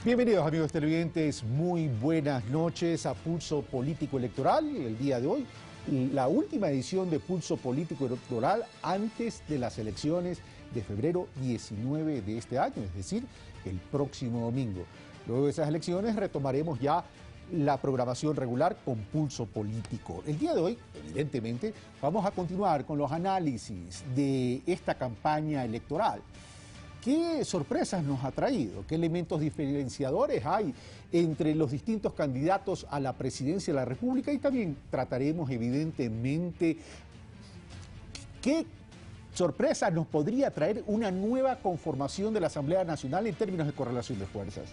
Bienvenidos amigos televidentes, muy buenas noches a Pulso Político Electoral. El día de hoy, la última edición de Pulso Político Electoral antes de las elecciones de febrero 19 de este año, es decir, el próximo domingo. Luego de esas elecciones retomaremos ya la programación regular con Pulso Político. El día de hoy, evidentemente, vamos a continuar con los análisis de esta campaña electoral. ¿Qué sorpresas nos ha traído? ¿Qué elementos diferenciadores hay entre los distintos candidatos a la presidencia de la República? Y también trataremos, evidentemente, qué sorpresas nos podría traer una nueva conformación de la Asamblea Nacional en términos de correlación de fuerzas.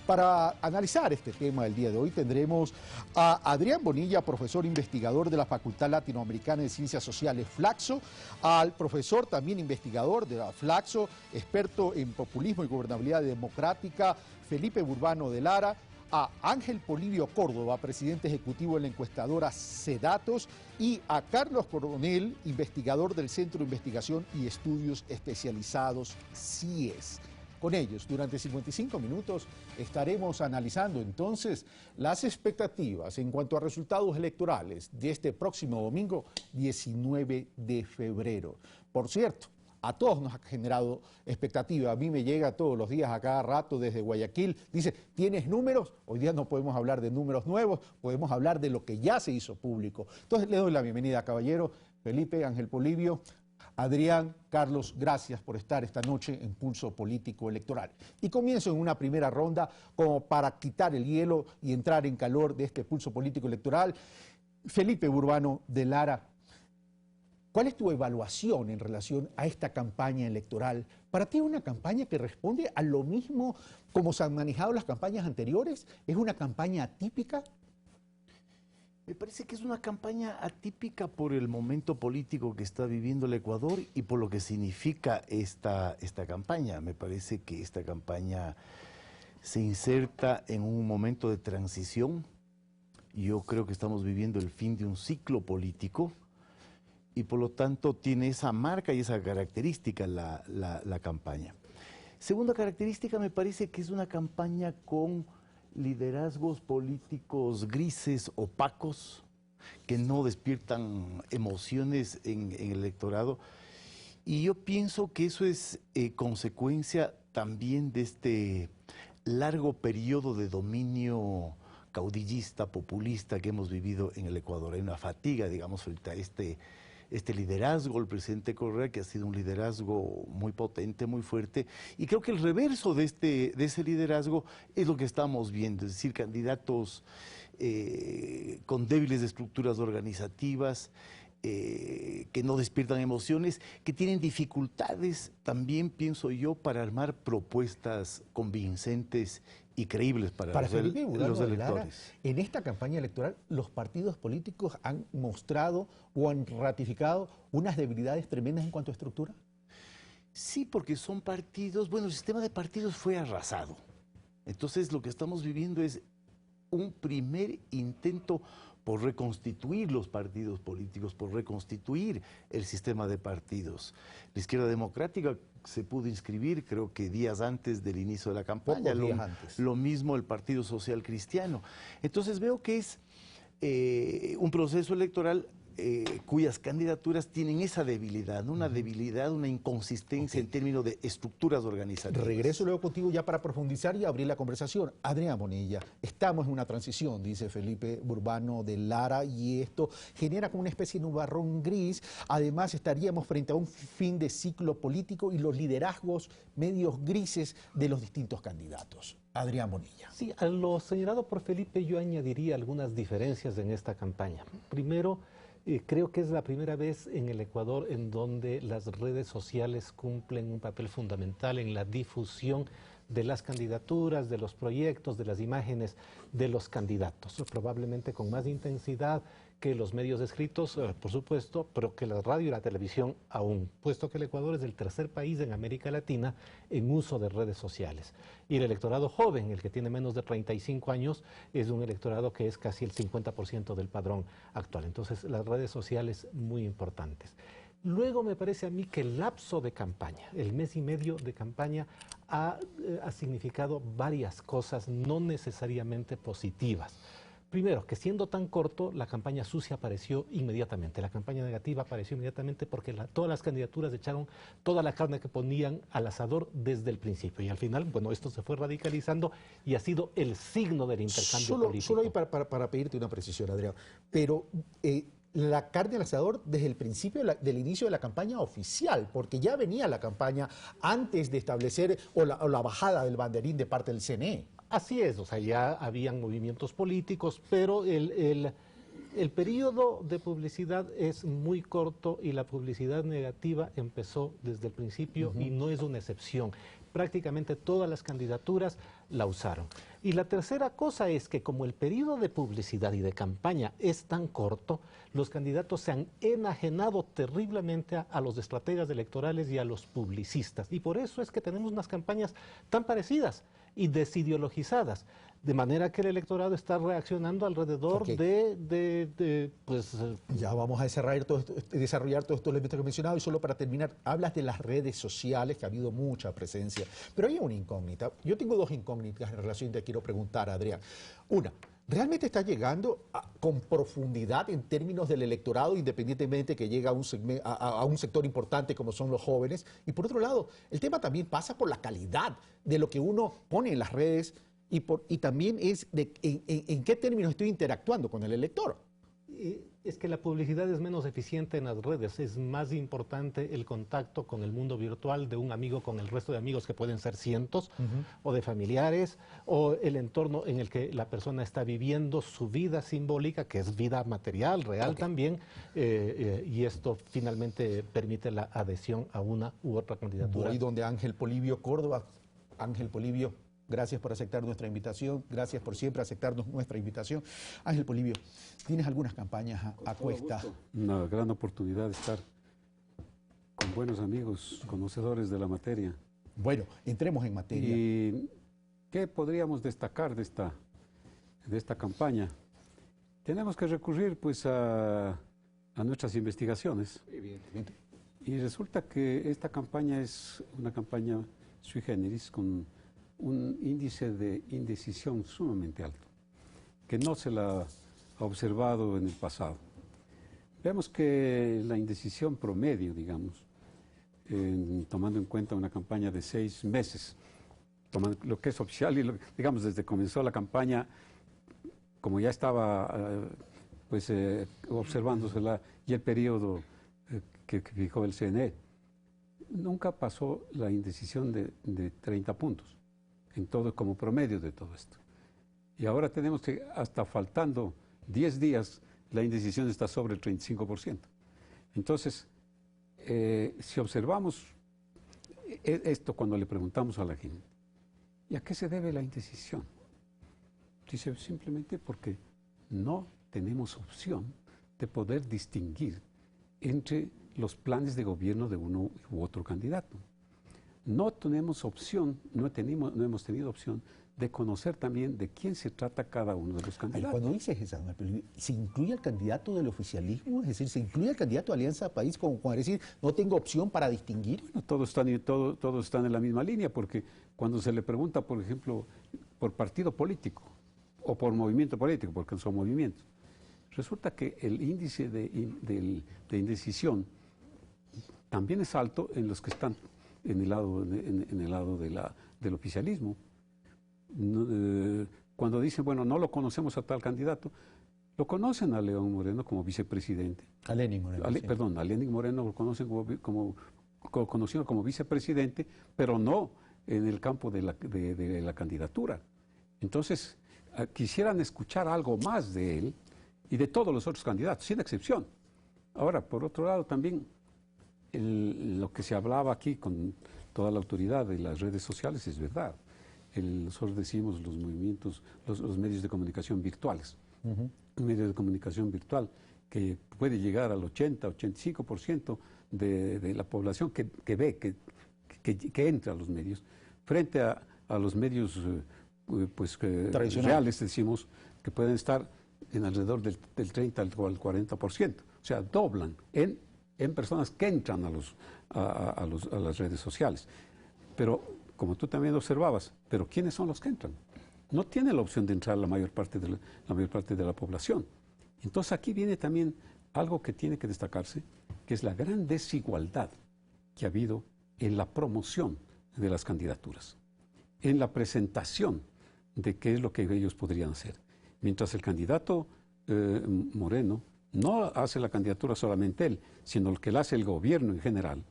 Para analizar este tema del día de hoy tendremos a Adrián Bonilla, profesor investigador de la Facultad Latinoamericana de Ciencias Sociales Flaxo, al profesor también investigador de la Flaxo, experto en populismo y gobernabilidad democrática, Felipe Burbano de Lara, a Ángel Polibio Córdoba, presidente ejecutivo de la encuestadora CEDATOS, y a Carlos Coronel, investigador del Centro de Investigación y Estudios Especializados CIES. Con ellos, durante 55 minutos, estaremos analizando entonces las expectativas en cuanto a resultados electorales de este próximo domingo 19 de febrero. Por cierto, a todos nos ha generado expectativa. A mí me llega todos los días, a cada rato, desde Guayaquil. Dice, ¿tienes números? Hoy día no podemos hablar de números nuevos, podemos hablar de lo que ya se hizo público. Entonces le doy la bienvenida, caballero, Felipe, Ángel Polibio. Adrián, Carlos, gracias por estar esta noche en Pulso Político Electoral. Y comienzo en una primera ronda como para quitar el hielo y entrar en calor de este Pulso Político Electoral. Felipe Burbano de Lara, ¿cuál es tu evaluación en relación a esta campaña electoral? ¿Para ti es una campaña que responde a lo mismo como se han manejado las campañas anteriores? ¿Es una campaña atípica? Me parece que es una campaña atípica por el momento político que está viviendo el Ecuador y por lo que significa esta campaña. Me parece que esta campaña se inserta en un momento de transición. Yo creo que estamos viviendo el fin de un ciclo político y por lo tanto tiene esa marca y esa característica la campaña. Segunda característica, me parece que es una campaña con liderazgos políticos grises, opacos, que no despiertan emociones en el electorado. Y yo pienso que eso es consecuencia también de este largo periodo de dominio caudillista, populista que hemos vivido en el Ecuador. Hay una fatiga, digamos, frente a este liderazgo, el presidente Correa, que ha sido un liderazgo muy potente, muy fuerte, y creo que el reverso de ese liderazgo es lo que estamos viendo, es decir, candidatos con débiles estructuras organizativas, que no despiertan emociones, que tienen dificultades también, pienso yo, para armar propuestas convincentes y creíbles para los electores. Lara, en esta campaña electoral, los partidos políticos han mostrado o han ratificado unas debilidades tremendas en cuanto a estructura. Sí, porque son partidos, bueno, el sistema de partidos fue arrasado. Entonces lo que estamos viviendo es un primer intento por reconstituir los partidos políticos, por reconstituir el sistema de partidos. La izquierda democrática se pudo inscribir, creo que días antes del inicio de la campaña, lo mismo el Partido Social Cristiano. Entonces veo que es un proceso electoral cuyas candidaturas tienen esa debilidad, ¿no? Una debilidad, una inconsistencia en términos de estructuras organizativas. Regreso luego contigo ya para profundizar y abrir la conversación. Adrián Bonilla, estamos en una transición, dice Felipe Burbano de Lara, y esto genera como una especie de nubarrón gris. Además, estaríamos frente a un fin de ciclo político y los liderazgos medios grises de los distintos candidatos. Adrián Bonilla. Sí, a lo señalado por Felipe yo añadiría algunas diferencias en esta campaña. Primero, creo que es la primera vez en el Ecuador en donde las redes sociales cumplen un papel fundamental en la difusión de las candidaturas, de los proyectos, de las imágenes de los candidatos, probablemente con más intensidad que los medios escritos, por supuesto, pero que la radio y la televisión aún, puesto que el Ecuador es el tercer país en América Latina en uso de redes sociales. Y el electorado joven, el que tiene menos de 35 años, es un electorado que es casi el 50% del padrón actual. Entonces, las redes sociales muy importantes. Luego me parece a mí que el lapso de campaña, el mes y medio de campaña, ha significado varias cosas no necesariamente positivas. Primero, que siendo tan corto, la campaña sucia apareció inmediatamente, la campaña negativa apareció inmediatamente porque todas las candidaturas echaron toda la carne que ponían al asador desde el principio. Y al final, bueno, esto se fue radicalizando y ha sido el signo del intercambio político. Solo ahí para pedirte una precisión, Adrián, pero la carne al asador desde el principio del inicio de la campaña oficial, porque ya venía la campaña antes de establecer o la bajada del banderín de parte del CNE. Así es, o sea, ya habían movimientos políticos, pero el periodo de publicidad es muy corto y la publicidad negativa empezó desde el principio y no es una excepción. Prácticamente todas las candidaturas la usaron. Y la tercera cosa es que como el periodo de publicidad y de campaña es tan corto, los candidatos se han enajenado terriblemente a los estrategas electorales y a los publicistas. Y por eso es que tenemos unas campañas tan parecidas y desideologizadas, de manera que el electorado está reaccionando alrededor pues... Ya vamos a desarrollar todos estos elementos que he mencionado y solo para terminar, hablas de las redes sociales, que ha habido mucha presencia, pero hay una incógnita. Yo tengo dos incógnitas en relación te quiero preguntar, Adrián. Una, ¿realmente está llegando con profundidad en términos del electorado, independientemente que llegue a un sector importante como son los jóvenes? Y por otro lado, el tema también pasa por la calidad de lo que uno pone en las redes y también es en qué términos estoy interactuando con el elector. Es que la publicidad es menos eficiente en las redes, es más importante el contacto con el mundo virtual de un amigo con el resto de amigos que pueden ser cientos, o de familiares, o el entorno en el que la persona está viviendo su vida simbólica, que es vida material, real también, y esto finalmente permite la adhesión a una u otra candidatura. Voy donde Ángel Polibio Córdoba. Ángel Polibio, gracias por aceptar nuestra invitación, gracias por siempre aceptarnos nuestra invitación. Ángel Polibio, tienes algunas campañas a cuesta. Una gran oportunidad de estar con buenos amigos, conocedores de la materia. Bueno, entremos en materia. ¿Y qué podríamos destacar de esta campaña? Tenemos que recurrir pues a nuestras investigaciones. Evidentemente. Y resulta que esta campaña es una campaña sui generis con un índice de indecisión sumamente alto, que no se la ha observado en el pasado. Vemos que la indecisión promedio, digamos, tomando en cuenta una campaña de 6 meses, tomando lo que es oficial y digamos desde que comenzó la campaña, como ya estaba observándosela y el periodo que fijó el CNE, nunca pasó la indecisión de 30 puntos, en todo como promedio de todo esto. Y ahora tenemos que, hasta faltando 10 días, la indecisión está sobre el 35%. Entonces, si observamos esto cuando le preguntamos a la gente, ¿y a qué se debe la indecisión? Dice simplemente porque no tenemos opción de poder distinguir entre los planes de gobierno de uno u otro candidato. No tenemos opción, no hemos tenido opción de conocer también de quién se trata cada uno de los candidatos. Cuando dices eso, ¿se incluye el candidato del oficialismo? Es decir, ¿se incluye el candidato de Alianza País como decir, no tengo opción para distinguir? Bueno, todos están en la misma línea, porque cuando se le pregunta, por ejemplo, por partido político o por movimiento político, porque son movimientos, resulta que el índice de indecisión también es alto en los que están en el lado del oficialismo. Cuando dicen, bueno, no lo conocemos a tal candidato, lo conocen a León Moreno como vicepresidente. A Lenín Moreno. Perdón, a Lenín Moreno lo conocen conocido como vicepresidente, pero no en el campo de la candidatura. Entonces, quisieran escuchar algo más de él y de todos los otros candidatos, sin excepción. Ahora, por otro lado, también lo que se hablaba aquí con toda la autoridad de las redes sociales es verdad. Nosotros decimos los movimientos, los medios de comunicación virtuales. Un medio de comunicación virtual que puede llegar al 80-85% de la población que ve, que entra a los medios, frente a los medios reales, decimos, que pueden estar en alrededor del 30 al 40%. O sea, doblan en personas que entran a las redes sociales. Pero como tú también observabas, pero ¿quiénes son los que entran? No tiene la opción de entrar la mayor parte de la población. Entonces aquí viene también algo que tiene que destacarse, que es la gran desigualdad que ha habido en la promoción de las candidaturas, en la presentación de qué es lo que ellos podrían hacer. Mientras el candidato Moreno no hace la candidatura solamente él, sino el que la hace el gobierno en general,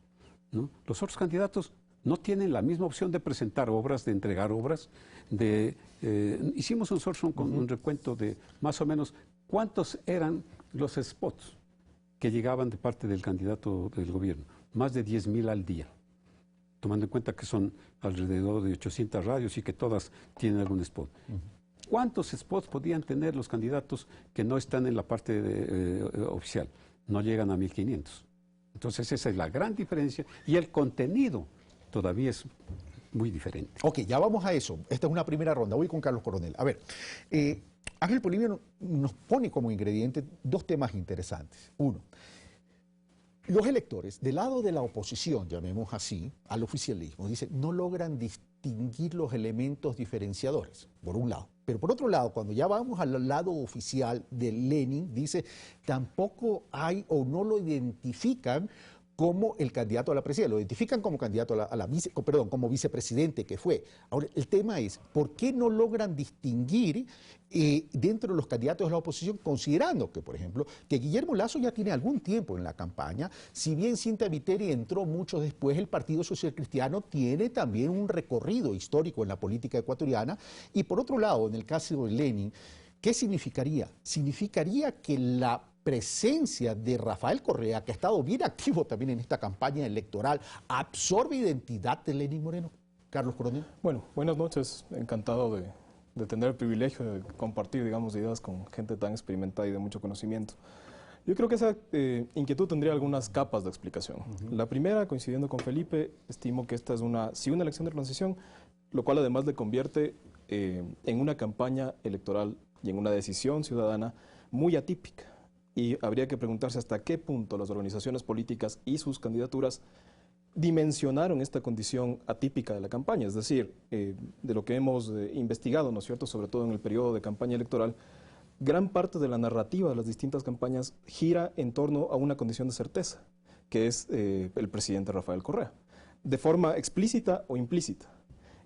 ¿no? Los otros candidatos no tienen la misma opción de presentar obras, de entregar obras. Hicimos nosotros un recuento de más o menos cuántos eran los spots que llegaban de parte del candidato del gobierno. Más de 10.000 al día, tomando en cuenta que son alrededor de 800 radios y que todas tienen algún spot. ¿Cuántos spots podían tener los candidatos que no están en la parte oficial? No llegan a 1.500. Entonces esa es la gran diferencia y el contenido todavía es muy diferente. Ok, ya vamos a eso. Esta es una primera ronda. Voy con Carlos Coronel. A ver, Ángel Polibio nos pone como ingrediente dos temas interesantes. Uno, los electores del lado de la oposición, llamemos así, al oficialismo, dicen, no logran distinguir los elementos diferenciadores, por un lado. Pero por otro lado, cuando ya vamos al lado oficial de Lenin, dice, tampoco hay o no lo identifican como el candidato a la presidencia, lo identifican como candidato como vicepresidente que fue. Ahora, el tema es, ¿por qué no logran distinguir dentro de los candidatos de la oposición, considerando que, por ejemplo, que Guillermo Lasso ya tiene algún tiempo en la campaña, si bien Cinta Viteri entró mucho después, el Partido Social Cristiano tiene también un recorrido histórico en la política ecuatoriana, y por otro lado, en el caso de Lenin, ¿qué significaría? Significaría que la presencia de Rafael Correa, que ha estado bien activo también en esta campaña electoral, absorbe identidad de Lenín Moreno. Carlos Coronel. Bueno, buenas noches. Encantado de tener el privilegio de compartir, digamos, ideas con gente tan experimentada y de mucho conocimiento. Yo creo que esa inquietud tendría algunas capas de explicación. La primera, coincidiendo con Felipe, estimo que esta es una elección de transición, lo cual además le convierte en una campaña electoral y en una decisión ciudadana muy atípica. Y habría que preguntarse hasta qué punto las organizaciones políticas y sus candidaturas dimensionaron esta condición atípica de la campaña. Es decir, de lo que hemos investigado, ¿no es cierto?, sobre todo en el periodo de campaña electoral, gran parte de la narrativa de las distintas campañas gira en torno a una condición de certeza, que es el presidente Rafael Correa, de forma explícita o implícita.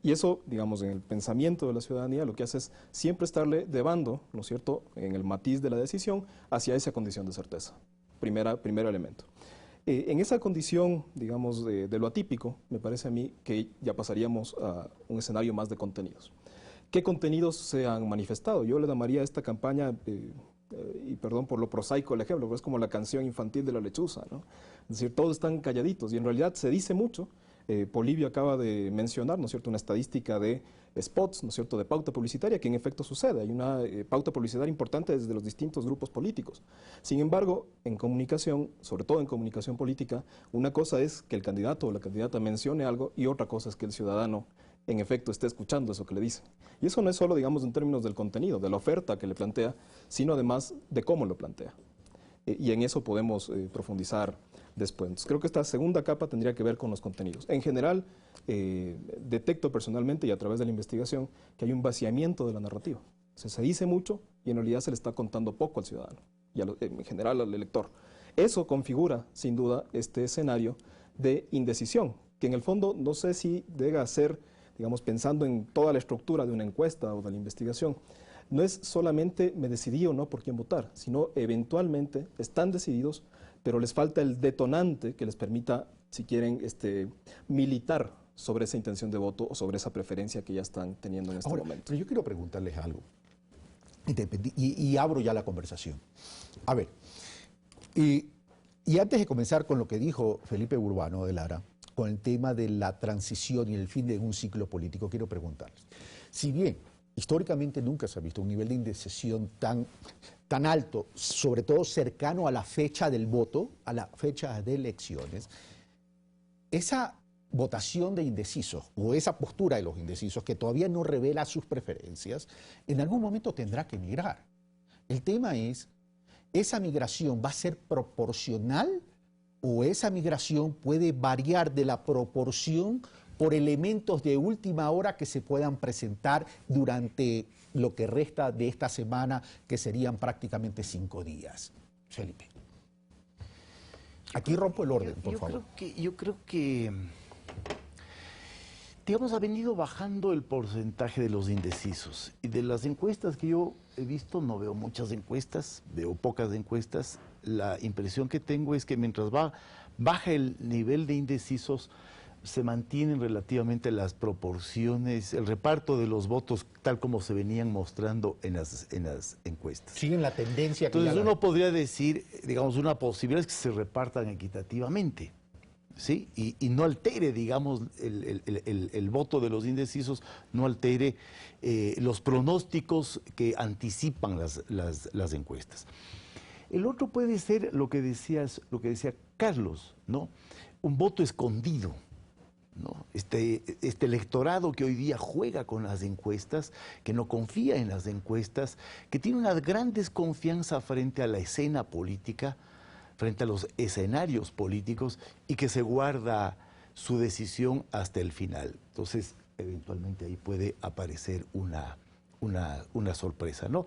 Y eso, digamos, en el pensamiento de la ciudadanía lo que hace es siempre estarle devando, ¿no es cierto?, en el matiz de la decisión hacia esa condición de certeza. Primer elemento. En esa condición, digamos, de lo atípico, me parece a mí que ya pasaríamos a un escenario más de contenidos. ¿Qué contenidos se han manifestado? Yo le llamaría a esta campaña, y perdón por lo prosaico el ejemplo, pero es como la canción infantil de la lechuza, ¿no? Es decir, todos están calladitos y en realidad se dice mucho. Polibio acaba de mencionar, ¿no es cierto?, una estadística de spots, ¿no es cierto?, de pauta publicitaria, que en efecto sucede. Hay una pauta publicitaria importante desde los distintos grupos políticos. Sin embargo, en comunicación, sobre todo en comunicación política, una cosa es que el candidato o la candidata mencione algo y otra cosa es que el ciudadano, en efecto, esté escuchando eso que le dicen. Y eso no es solo, digamos, en términos del contenido, de la oferta que le plantea, sino además de cómo lo plantea. Y en eso podemos profundizar después. Entonces, creo que esta segunda capa tendría que ver con los contenidos. En general, detecto personalmente y a través de la investigación que hay un vaciamiento de la narrativa. O sea, se dice mucho y en realidad se le está contando poco al ciudadano y en general al elector. Eso configura, sin duda, este escenario de indecisión, que en el fondo no sé si debe ser, digamos, pensando en toda la estructura de una encuesta o de la investigación, no es solamente me decidí o no por quién votar, sino eventualmente están decididos, pero les falta el detonante que les permita, si quieren, militar sobre esa intención de voto o sobre esa preferencia que ya están teniendo en este momento. Pero yo quiero preguntarles algo, y abro ya la conversación. A ver, y antes de comenzar con lo que dijo Felipe Urbano de Lara, con el tema de la transición y el fin de un ciclo político, quiero preguntarles, si bien históricamente nunca se ha visto un nivel de indecisión tan alto, sobre todo cercano a la fecha del voto, a la fecha de elecciones, esa votación de indecisos o esa postura de los indecisos que todavía no revela sus preferencias, en algún momento tendrá que migrar. El tema es, ¿esa migración va a ser proporcional o esa migración puede variar de la proporción por elementos de última hora que se puedan presentar durante lo que resta de esta semana, que serían prácticamente 5 días. Felipe. Aquí rompo el orden, por favor. Yo creo que, digamos, ha venido bajando el porcentaje de los indecisos. Y de las encuestas que yo he visto, no veo muchas encuestas, veo pocas encuestas. La impresión que tengo es que mientras baja el nivel de indecisos, se mantienen relativamente las proporciones, el reparto de los votos tal como se venían mostrando en las encuestas. Siguen la tendencia que Entonces uno podría decir, digamos, una posibilidad es que se repartan equitativamente, ¿sí? Y no altere, digamos, el voto de los indecisos, no altere los pronósticos que anticipan las encuestas. El otro puede ser lo que decía Carlos, ¿no? Un voto escondido, ¿no? Este electorado que hoy día juega con las encuestas, que no confía en las encuestas, que tiene una gran desconfianza frente a la escena política, frente a los escenarios políticos, y que se guarda su decisión hasta el final. Entonces, eventualmente ahí puede aparecer una sorpresa, ¿no?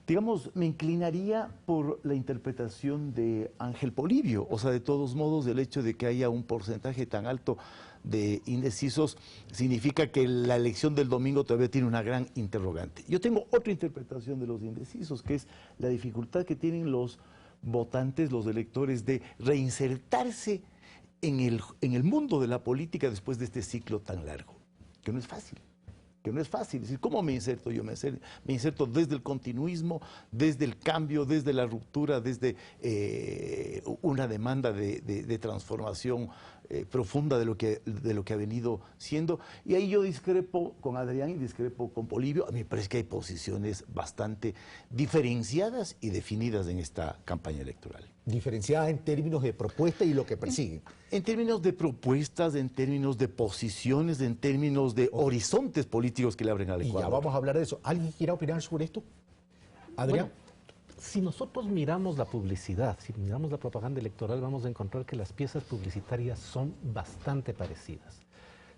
Digamos, me inclinaría por la interpretación de Ángel Polibio, o sea, de todos modos, el hecho de que haya un porcentaje tan alto de indecisos significa que la elección del domingo todavía tiene una gran interrogante. Yo tengo otra interpretación de los indecisos, que es la dificultad que tienen los votantes, los electores, de reinsertarse en el mundo de la política después de este ciclo tan largo, que no es fácil. Que no es fácil. Es decir, ¿cómo me inserto yo? Me inserto desde el continuismo, desde el cambio, desde la ruptura, desde una demanda de transformación profunda de lo que ha venido siendo. Y ahí yo discrepo con Adrián y discrepo con Polibio. A mí me parece que hay posiciones bastante diferenciadas y definidas en esta campaña electoral. Diferenciada en términos de propuesta y lo que persiguen. En términos de propuestas, en términos de posiciones, en términos de horizontes políticos que le abren al Ecuador. Y ya vamos a hablar de eso. ¿Alguien quiere opinar sobre esto? Adrián. Bueno, si nosotros miramos la publicidad, si miramos la propaganda electoral, vamos a encontrar que las piezas publicitarias son bastante parecidas.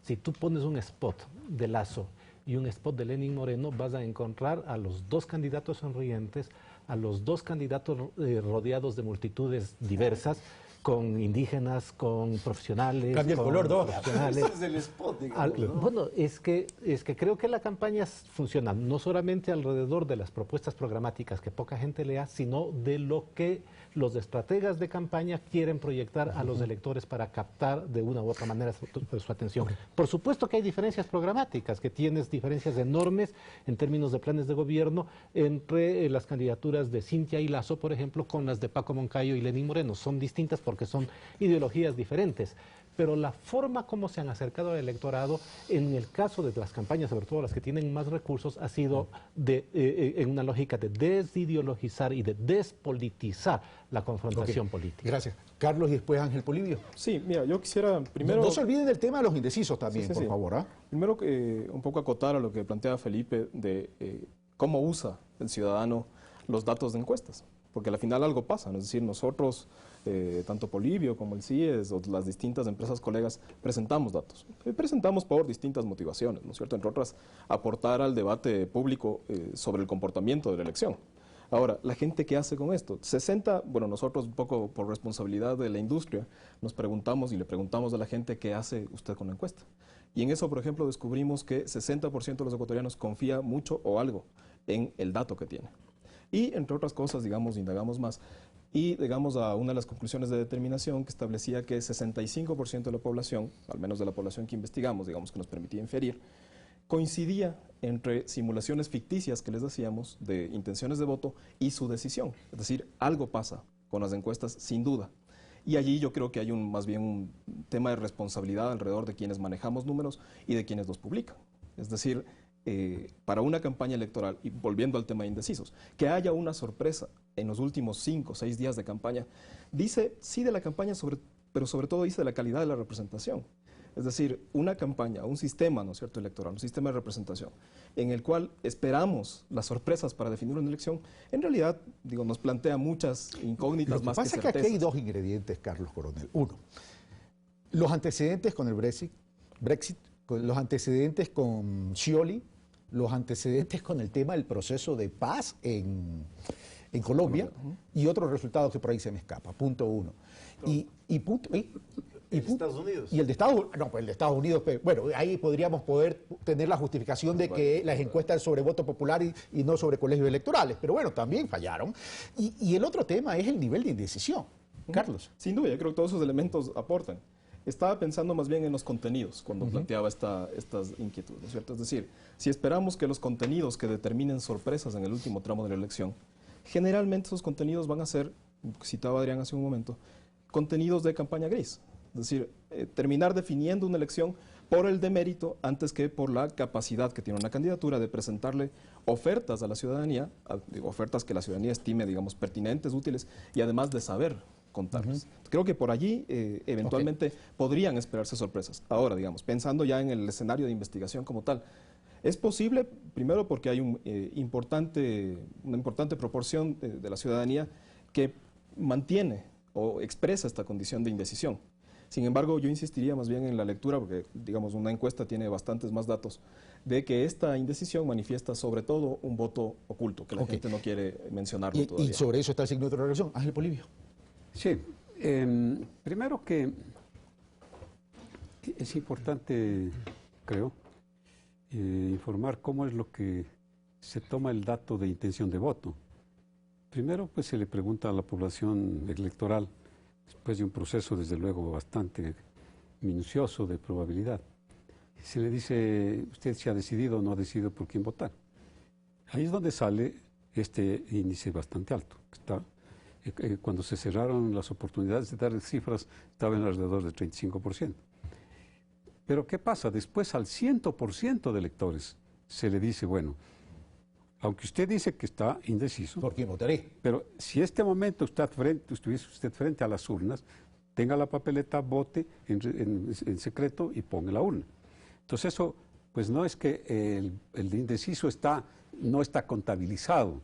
Si tú pones un spot de Lasso y un spot de Lenín Moreno, vas a encontrar a los dos candidatos sonrientes, a los dos candidatos rodeados de multitudes diversas, con indígenas, con profesionales. Cambia el color, ¿no? Profesionales. Ese es el spot, digamos, ¿no? Bueno, es que creo que la campaña funciona no solamente alrededor de las propuestas programáticas que poca gente lea, sino de lo que los estrategas de campaña quieren proyectar a los electores para captar de una u otra manera su atención. Por supuesto que hay diferencias programáticas, que tienes diferencias enormes en términos de planes de gobierno entre las candidaturas de Cintia y Lasso, por ejemplo, con las de Paco Moncayo y Lenín Moreno. Son distintas porque son ideologías diferentes. Pero la forma como se han acercado al electorado, en el caso de las campañas, sobre todo las que tienen más recursos, ha sido en una lógica de desideologizar y de despolitizar la confrontación política. Gracias. Carlos y después Ángel Polibio. Sí, mira, yo quisiera primero... No se olviden del tema de los indecisos también, Sí, por favor. ¿Ah? Primero, un poco acotar a lo que planteaba Felipe de cómo usa el ciudadano los datos de encuestas. Porque al final algo pasa, ¿no? Es decir, nosotros, tanto Polibio como el CIES o las distintas empresas colegas, presentamos datos. Presentamos por distintas motivaciones, ¿no es cierto? Entre otras, aportar al debate público sobre el comportamiento de la elección. Ahora, ¿la gente qué hace con esto? Nosotros un poco por responsabilidad de la industria, nos preguntamos y le preguntamos a la gente qué hace usted con la encuesta. Y en eso, por ejemplo, descubrimos que 60% de los ecuatorianos confía mucho o algo en el dato que tiene. Y, entre otras cosas, digamos, indagamos más y llegamos a una de las conclusiones de determinación que establecía que 65% de la población, al menos de la población que investigamos, digamos, que nos permitía inferir, coincidía entre simulaciones ficticias que les decíamos de intenciones de voto y su decisión. Es decir, algo pasa con las encuestas, sin duda. Y allí yo creo que hay más bien un tema de responsabilidad alrededor de quienes manejamos números y de quienes los publican. Es decir, para una campaña electoral, y volviendo al tema de indecisos, que haya una sorpresa en los últimos 5 o 6 días de campaña, dice sí de la campaña, pero sobre todo dice de la calidad de la representación. Es decir, una campaña, un sistema, ¿no es cierto?, electoral, un sistema de representación, en el cual esperamos las sorpresas para definir una elección, en realidad, digo, nos plantea muchas incógnitas más que certezas. Lo que pasa es que aquí hay dos ingredientes, Carlos Coronel. Uno, Los antecedentes con el Brexit, los antecedentes con Scioli, los antecedentes con el tema del proceso de paz en Colombia y otros resultados que por ahí se me escapa. Punto uno. Estados Unidos. Y el de Estados Unidos, no, pues el de Estados Unidos, bueno, ahí podríamos poder tener la justificación de que las encuestas sobre voto popular y no sobre colegios electorales, pero bueno, también fallaron. Y el otro tema es el nivel de indecisión. Carlos. Sin duda, yo creo que todos esos elementos aportan. Estaba pensando más bien en los contenidos cuando planteaba estas inquietudes, ¿no es cierto? Es decir, si esperamos que los contenidos que determinen sorpresas en el último tramo de la elección, generalmente esos contenidos van a ser, citaba Adrián hace un momento, contenidos de campaña gris. Es decir, terminar definiendo una elección por el demérito antes que por la capacidad que tiene una candidatura de presentarle ofertas a la ciudadanía, ofertas que la ciudadanía estime, digamos, pertinentes, útiles, y además de saber contarlas. Creo que por allí eventualmente podrían esperarse sorpresas. Ahora, digamos, pensando ya en el escenario de investigación como tal, es posible, primero porque hay una importante proporción de la ciudadanía que mantiene o expresa esta condición de indecisión. Sin embargo, yo insistiría más bien en la lectura, porque digamos una encuesta tiene bastantes más datos, de que esta indecisión manifiesta sobre todo un voto oculto, que la gente no quiere mencionarlo todavía. Y sobre eso está el signo de interrogación. Ángel Polibio. Sí, primero que es importante, creo, informar cómo es lo que se toma el dato de intención de voto. Primero, pues se le pregunta a la población electoral, después de un proceso, desde luego, bastante minucioso de probabilidad. Se le dice, usted se ha decidido o no ha decidido por quién votar. Ahí es donde sale este índice bastante alto. Cuando se cerraron las oportunidades de dar cifras, estaba en alrededor del 35%. Pero ¿qué pasa? Después al 100% de electores se le dice, bueno, aunque usted dice que está indeciso, ¿Por quién votaré? pero si este momento estuviese usted frente a las urnas, tenga la papeleta, vote en secreto y ponga la urna. Entonces eso, pues no es que el indeciso no está contabilizado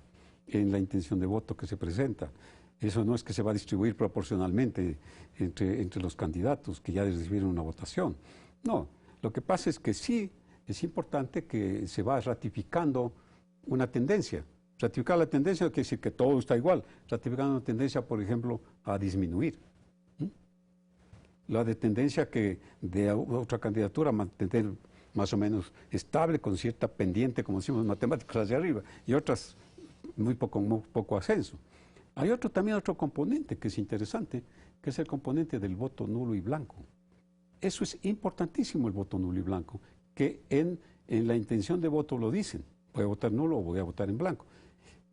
en la intención de voto que se presenta. Eso no es que se va a distribuir proporcionalmente entre los candidatos que ya recibieron una votación. No, lo que pasa es que sí es importante que se va ratificando una tendencia. Ratificar la tendencia no quiere decir que todo está igual. Ratificar una tendencia, por ejemplo, a disminuir. La de tendencia que de otra candidatura mantener más o menos estable, con cierta pendiente, como decimos en matemáticas, hacia arriba, y otras muy poco ascenso. Hay también otro componente que es interesante, que es el componente del voto nulo y blanco. Eso es importantísimo, el voto nulo y blanco, que en la intención de voto lo dicen. Voy a votar nulo o voy a votar en blanco.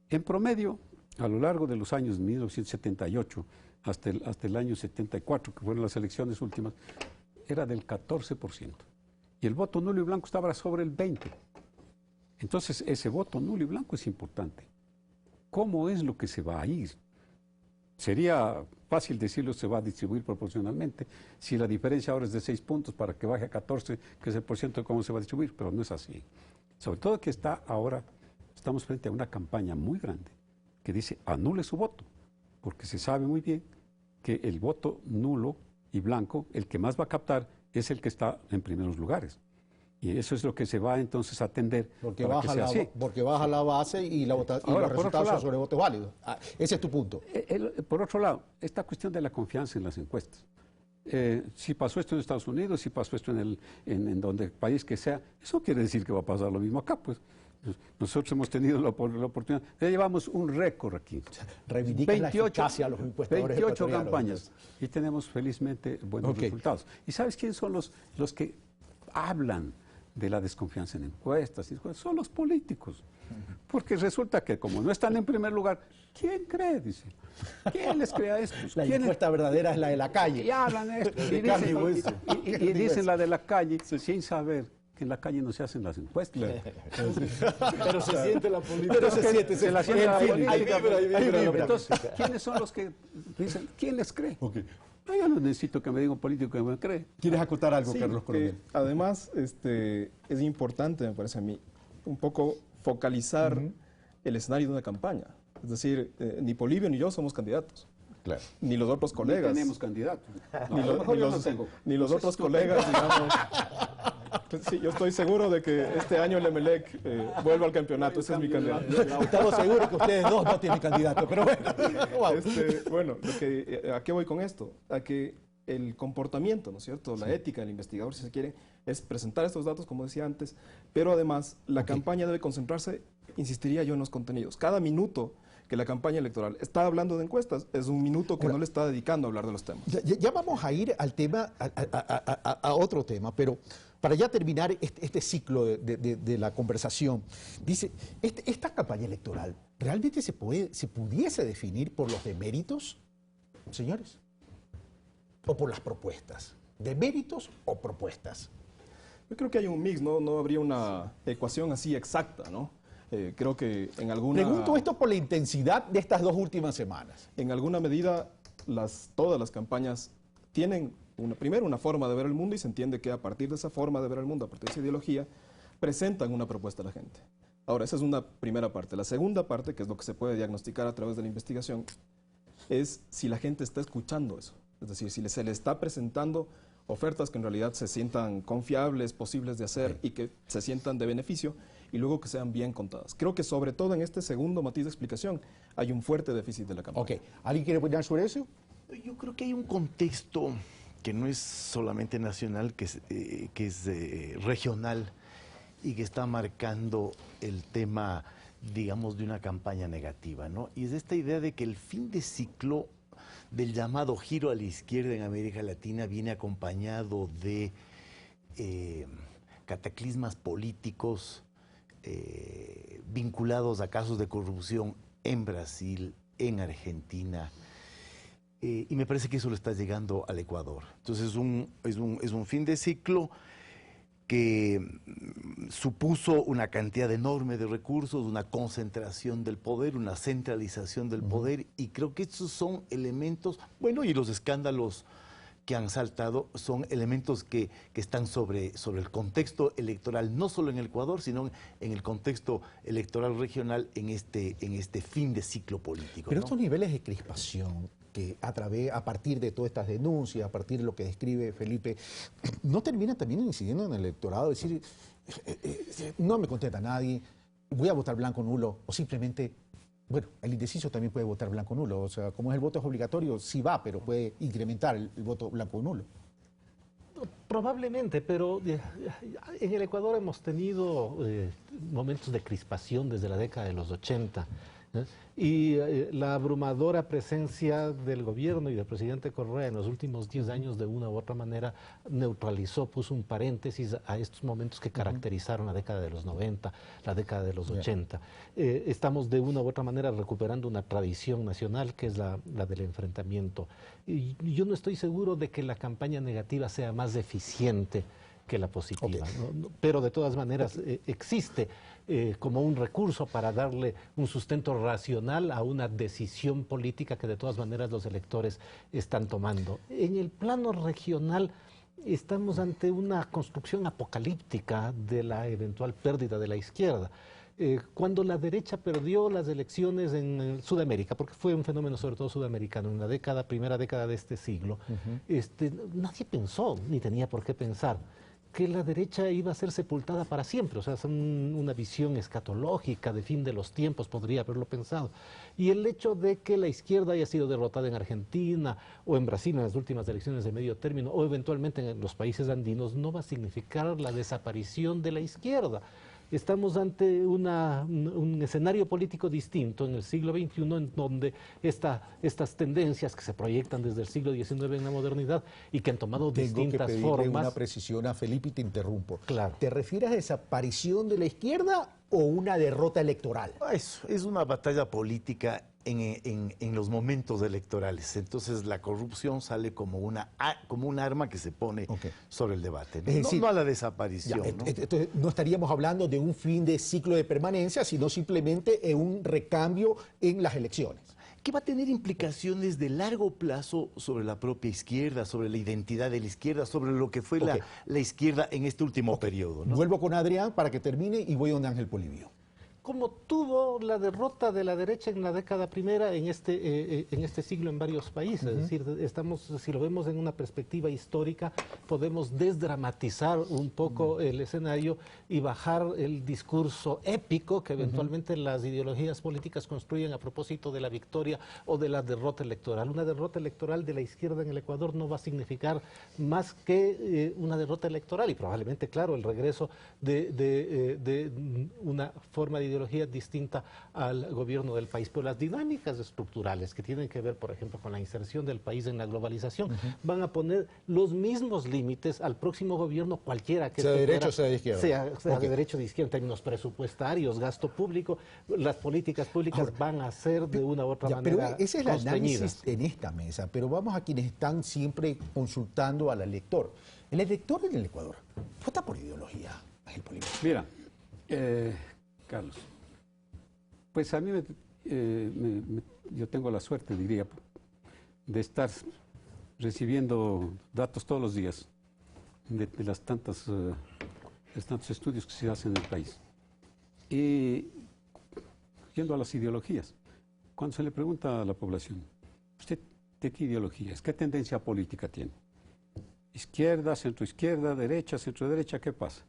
En promedio, a lo largo de los años 1978 hasta el año 74, que fueron las elecciones últimas, era del 14%. Y el voto nulo y blanco estaba sobre el 20%. Entonces, ese voto nulo y blanco es importante. ¿Cómo es lo que se va a ir? Sería fácil decirlo, se va a distribuir proporcionalmente. Si la diferencia ahora es de 6 puntos para que baje a 14, que es el porcentaje de cómo se va a distribuir, pero no es así. Sobre todo que estamos frente a una campaña muy grande que dice anule su voto, porque se sabe muy bien que el voto nulo y blanco, el que más va a captar, es el que está en primeros lugares. Y eso es lo que se va entonces a atender. Porque baja la base y los resultados son sobre votos válidos. Ese es tu punto. Por otro lado, esta cuestión de la confianza en las encuestas. Si pasó esto en Estados Unidos, si pasó esto en donde país que sea, eso quiere decir que va a pasar lo mismo acá, pues. Nosotros hemos tenido la oportunidad, ya llevamos un récord aquí. Reivindican la eficacia a los encuestadores 28 campañas y tenemos felizmente buenos resultados. ¿Y sabes quiénes son los que hablan de la desconfianza en encuestas? Son los políticos. Porque resulta que como no están en primer lugar, ¿quién cree? Dice. ¿Quién les cree a estos? La encuesta verdadera es la de la calle. Y hablan esto. Y dicen la de la calle sin saber que en la calle no se hacen las encuestas. Pero se siente la política. Pero se la siente la política. Hay vibra. Entonces, ¿quiénes son los que dicen? ¿Quién les cree? Okay. Yo no necesito que me diga un político que me cree. ¿Quieres acotar algo, Sí, Carlos Coronel? Además, es importante, me parece a mí, un poco focalizar el escenario de una campaña. Es decir, ni Polibio ni yo somos candidatos. Claro. Ni los otros colegas. No tenemos candidato. Ni, A lo lo- mejor ni yo los, no tengo. ni los No sé otros si tú colegas, tengas. digamos. Sí, yo estoy seguro de que este año el Emelec vuelva al campeonato. Ese es mi candidato. Estamos seguros que ustedes dos no tienen candidato, pero bueno. Wow. Bueno, ¿a qué voy con esto? A que el comportamiento, ¿no es cierto? La ética del investigador, si se quiere, es presentar estos datos, como decía antes, pero además la campaña debe concentrarse, insistiría yo, en los contenidos. Cada minuto que la campaña electoral está hablando de encuestas es un minuto que no le está dedicando a hablar de los temas. Ya vamos a ir al tema, a otro tema, pero para ya terminar este ciclo de la conversación, dice, esta campaña electoral, ¿realmente se pudiese definir por los deméritos, señores? ¿O por las propuestas? ¿Deméritos o propuestas? Yo creo que hay un mix, no habría una ecuación así exacta, ¿no? Creo que en alguna... Pregunto esto por la intensidad de estas 2 últimas semanas. En alguna medida, todas las campañas tienen, primero, una forma de ver el mundo y se entiende que a partir de esa forma de ver el mundo, a partir de esa ideología, presentan una propuesta a la gente. Ahora, esa es una primera parte. La segunda parte, que es lo que se puede diagnosticar a través de la investigación, es si la gente está escuchando eso. Es decir, si se le está presentando ofertas que en realidad se sientan confiables, posibles de hacer y que se sientan de beneficio y luego que sean bien contadas. Creo que sobre todo en este segundo matiz de explicación hay un fuerte déficit de la campaña. Ok, ¿alguien quiere opinar sobre eso? Yo creo que hay un contexto que no es solamente nacional, que es regional y que está marcando el tema, digamos, de una campaña negativa, ¿no? Y es esta idea de que el fin de ciclo del llamado giro a la izquierda en América Latina viene acompañado de cataclismas políticos vinculados a casos de corrupción en Brasil, en Argentina, y me parece que eso lo está llegando al Ecuador. Entonces es un fin de ciclo que supuso una cantidad enorme de recursos, una concentración del poder, una centralización del poder, y creo que estos son elementos, bueno, y los escándalos que han saltado son elementos que están sobre el contexto electoral, no solo en el Ecuador, sino en el contexto electoral regional en este fin de ciclo político. Pero ¿no? estos niveles de crispación que a partir de todas estas denuncias, a partir de lo que describe Felipe, ¿no terminan también incidiendo en el electorado? Es decir, no me contesta nadie, voy a votar blanco nulo, o simplemente, bueno, el indeciso también puede votar blanco nulo, o sea, como el voto es obligatorio, sí va, pero puede incrementar el voto blanco nulo. Probablemente, pero en el Ecuador hemos tenido momentos de crispación desde la década de los 80. Y la abrumadora presencia del gobierno y del presidente Correa en los últimos 10 años de una u otra manera neutralizó, puso un paréntesis a estos momentos que caracterizaron la década de los 90, la década de los 80. Estamos de una u otra manera recuperando una tradición nacional que es la del enfrentamiento. Y yo no estoy seguro de que la campaña negativa sea más eficiente que la positiva, ¿no? Pero de todas maneras existe como un recurso para darle un sustento racional a una decisión política que de todas maneras los electores están tomando. En el plano regional estamos ante una construcción apocalíptica de la eventual pérdida de la izquierda. Cuando la derecha perdió las elecciones en Sudamérica, porque fue un fenómeno sobre todo sudamericano, en la primera década de este siglo, nadie pensó, ni tenía por qué pensar, que la derecha iba a ser sepultada para siempre. O sea, es una visión escatológica de fin de los tiempos, podría haberlo pensado. Y el hecho de que la izquierda haya sido derrotada en Argentina o en Brasil en las últimas elecciones de medio término o eventualmente en los países andinos no va a significar la desaparición de la izquierda. Estamos ante un escenario político distinto en el siglo XXI, en donde estas tendencias que se proyectan desde el siglo XIX en la modernidad y que han tomado distintas Tengo que formas. pedirle una precisión a Felipe y te interrumpo. Claro. ¿Te refieres a desaparición de la izquierda o una derrota electoral? Es una batalla política en los momentos electorales. Entonces la corrupción sale como un arma que se pone sobre el debate. Es decir, no a la desaparición. Ya, ¿no? entonces, no estaríamos hablando de un fin de ciclo de permanencia, sino simplemente en un recambio en las elecciones. Que va a tener implicaciones de largo plazo sobre la propia izquierda, sobre la identidad de la izquierda, sobre lo que fue la izquierda en este último periodo, ¿no? Vuelvo con Adrián para que termine y voy a don Ángel Polibio. como tuvo la derrota de la derecha en la década primera en este siglo en varios países. Es decir, si lo vemos en una perspectiva histórica, podemos desdramatizar un poco el escenario y bajar el discurso épico que eventualmente las ideologías políticas construyen a propósito de la victoria o de la derrota electoral. Una derrota electoral de la izquierda en el Ecuador no va a significar más que una derrota electoral y probablemente, claro, el regreso de una forma de ideología distinta al gobierno del país, pero las dinámicas estructurales que tienen que ver, por ejemplo, con la inserción del país en la globalización, van a poner los mismos límites al próximo gobierno, cualquiera que sea de derecha o sea de izquierda. Sea de derecha o de izquierda, en términos presupuestarios, gasto público, las políticas públicas van a ser de una u otra manera pero ese es el análisis en esta mesa, pero vamos a quienes están siempre consultando al elector. El elector en el Ecuador vota por ideología, Ángel Polibio. Mira, Carlos, pues a mí yo tengo la suerte, diría, de estar recibiendo datos todos los días de los tantos estudios que se hacen en el país. Y yendo a las ideologías, cuando se le pregunta a la población, ¿usted de qué ideología es? ¿Qué tendencia política tiene? Izquierda, centroizquierda, derecha, centroderecha, ¿qué pasa?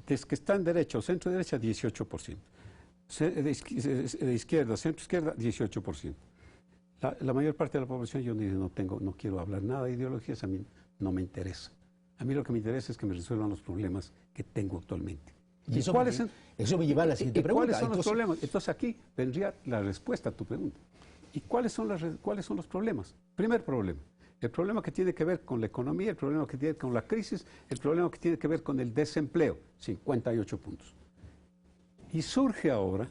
Desde que está en derecha o centroderecha, 18%. De izquierda, centroizquierda, 18%. La mayor parte de la población, yo no quiero hablar nada de ideologías, a mí no me interesa. A mí lo que me interesa es que me resuelvan los problemas que tengo actualmente. Y eso me lleva a la siguiente pregunta. ¿Cuáles son los problemas? Entonces aquí vendría la respuesta a tu pregunta. ¿Y cuáles son los problemas? Primer problema. El problema que tiene que ver con la economía, el problema que tiene que ver con la crisis, el problema que tiene que ver con el desempleo, 58 puntos. Y surge ahora,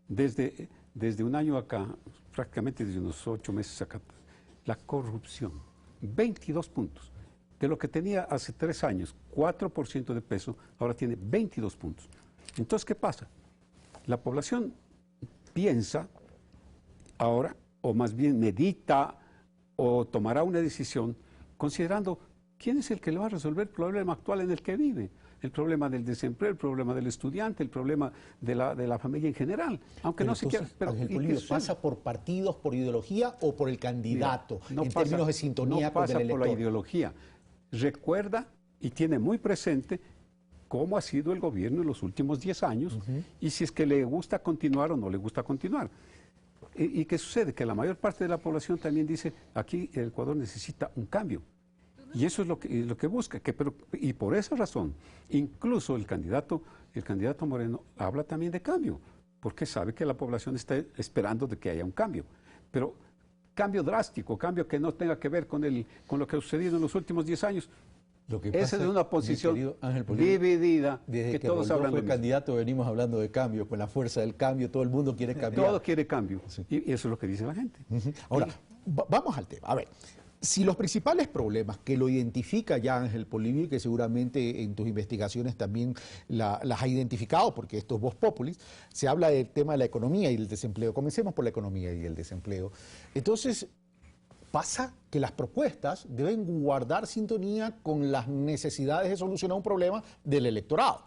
desde un año acá, prácticamente desde unos 8 meses acá, la corrupción, 22 puntos. De lo que tenía hace 3 años, 4% de peso, ahora tiene 22 puntos. Entonces, ¿qué pasa? La población piensa ahora, o más bien medita, o tomará una decisión considerando quién es el que le va a resolver el problema actual en el que vive, el problema del desempleo, el problema del estudiante, el problema de la familia en general, aunque pero no se quiera. Pero Ángel Polibio, ¿pasa por partidos, por ideología o por el candidato, mira, términos de sintonía con el elector? No pasa por la ideología. Recuerda y tiene muy presente cómo ha sido el gobierno en los últimos 10 años y si es que le gusta continuar o no le gusta continuar. ¿Y qué sucede? Que la mayor parte de la población también dice, aquí el Ecuador necesita un cambio. Y eso es lo que busca. Y por esa razón, incluso el candidato Moreno habla también de cambio, porque sabe que la población está esperando de que haya un cambio. Pero cambio drástico, cambio que no tenga que ver con lo que ha sucedido en los últimos 10 años. Esa es una posición dividida, desde que todos hablan de candidato venimos hablando de cambio, con la fuerza del cambio, todo el mundo quiere cambiar. Todo quiere cambio, sí. Y eso es lo que dice la gente. Ahora, vamos al tema. A ver, si los principales problemas que lo identifica ya Ángel Polibio y que seguramente en tus investigaciones también las ha identificado, porque esto es Voz Populis, se habla del tema de la economía y el desempleo. Comencemos por la economía y el desempleo. Entonces, pasa que las propuestas deben guardar sintonía con las necesidades de solucionar un problema del electorado.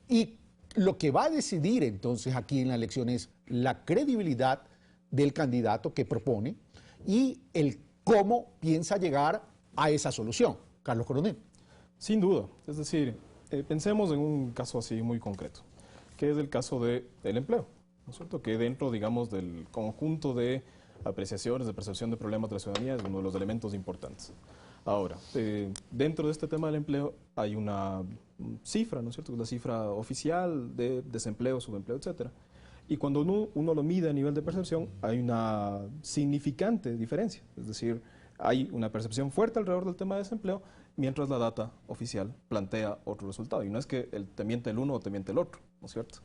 Y lo que va a decidir entonces aquí en la elección es la credibilidad del candidato que propone y el cómo piensa llegar a esa solución. Carlos Coronel. Sin duda. Es decir, pensemos en un caso así muy concreto, que es el caso del empleo, ¿no es cierto? Que dentro, digamos, del conjunto de apreciaciones, de percepción de problemas de la ciudadanía, es uno de los elementos importantes. Ahora, dentro de este tema del empleo hay una cifra, ¿no es cierto? La cifra oficial de desempleo, subempleo, etcétera. Y cuando uno lo mide a nivel de percepción, hay una significante diferencia. Es decir, hay una percepción fuerte alrededor del tema de desempleo, mientras la data oficial plantea otro resultado. Y no es que te miente el uno o te miente el otro, ¿no es cierto?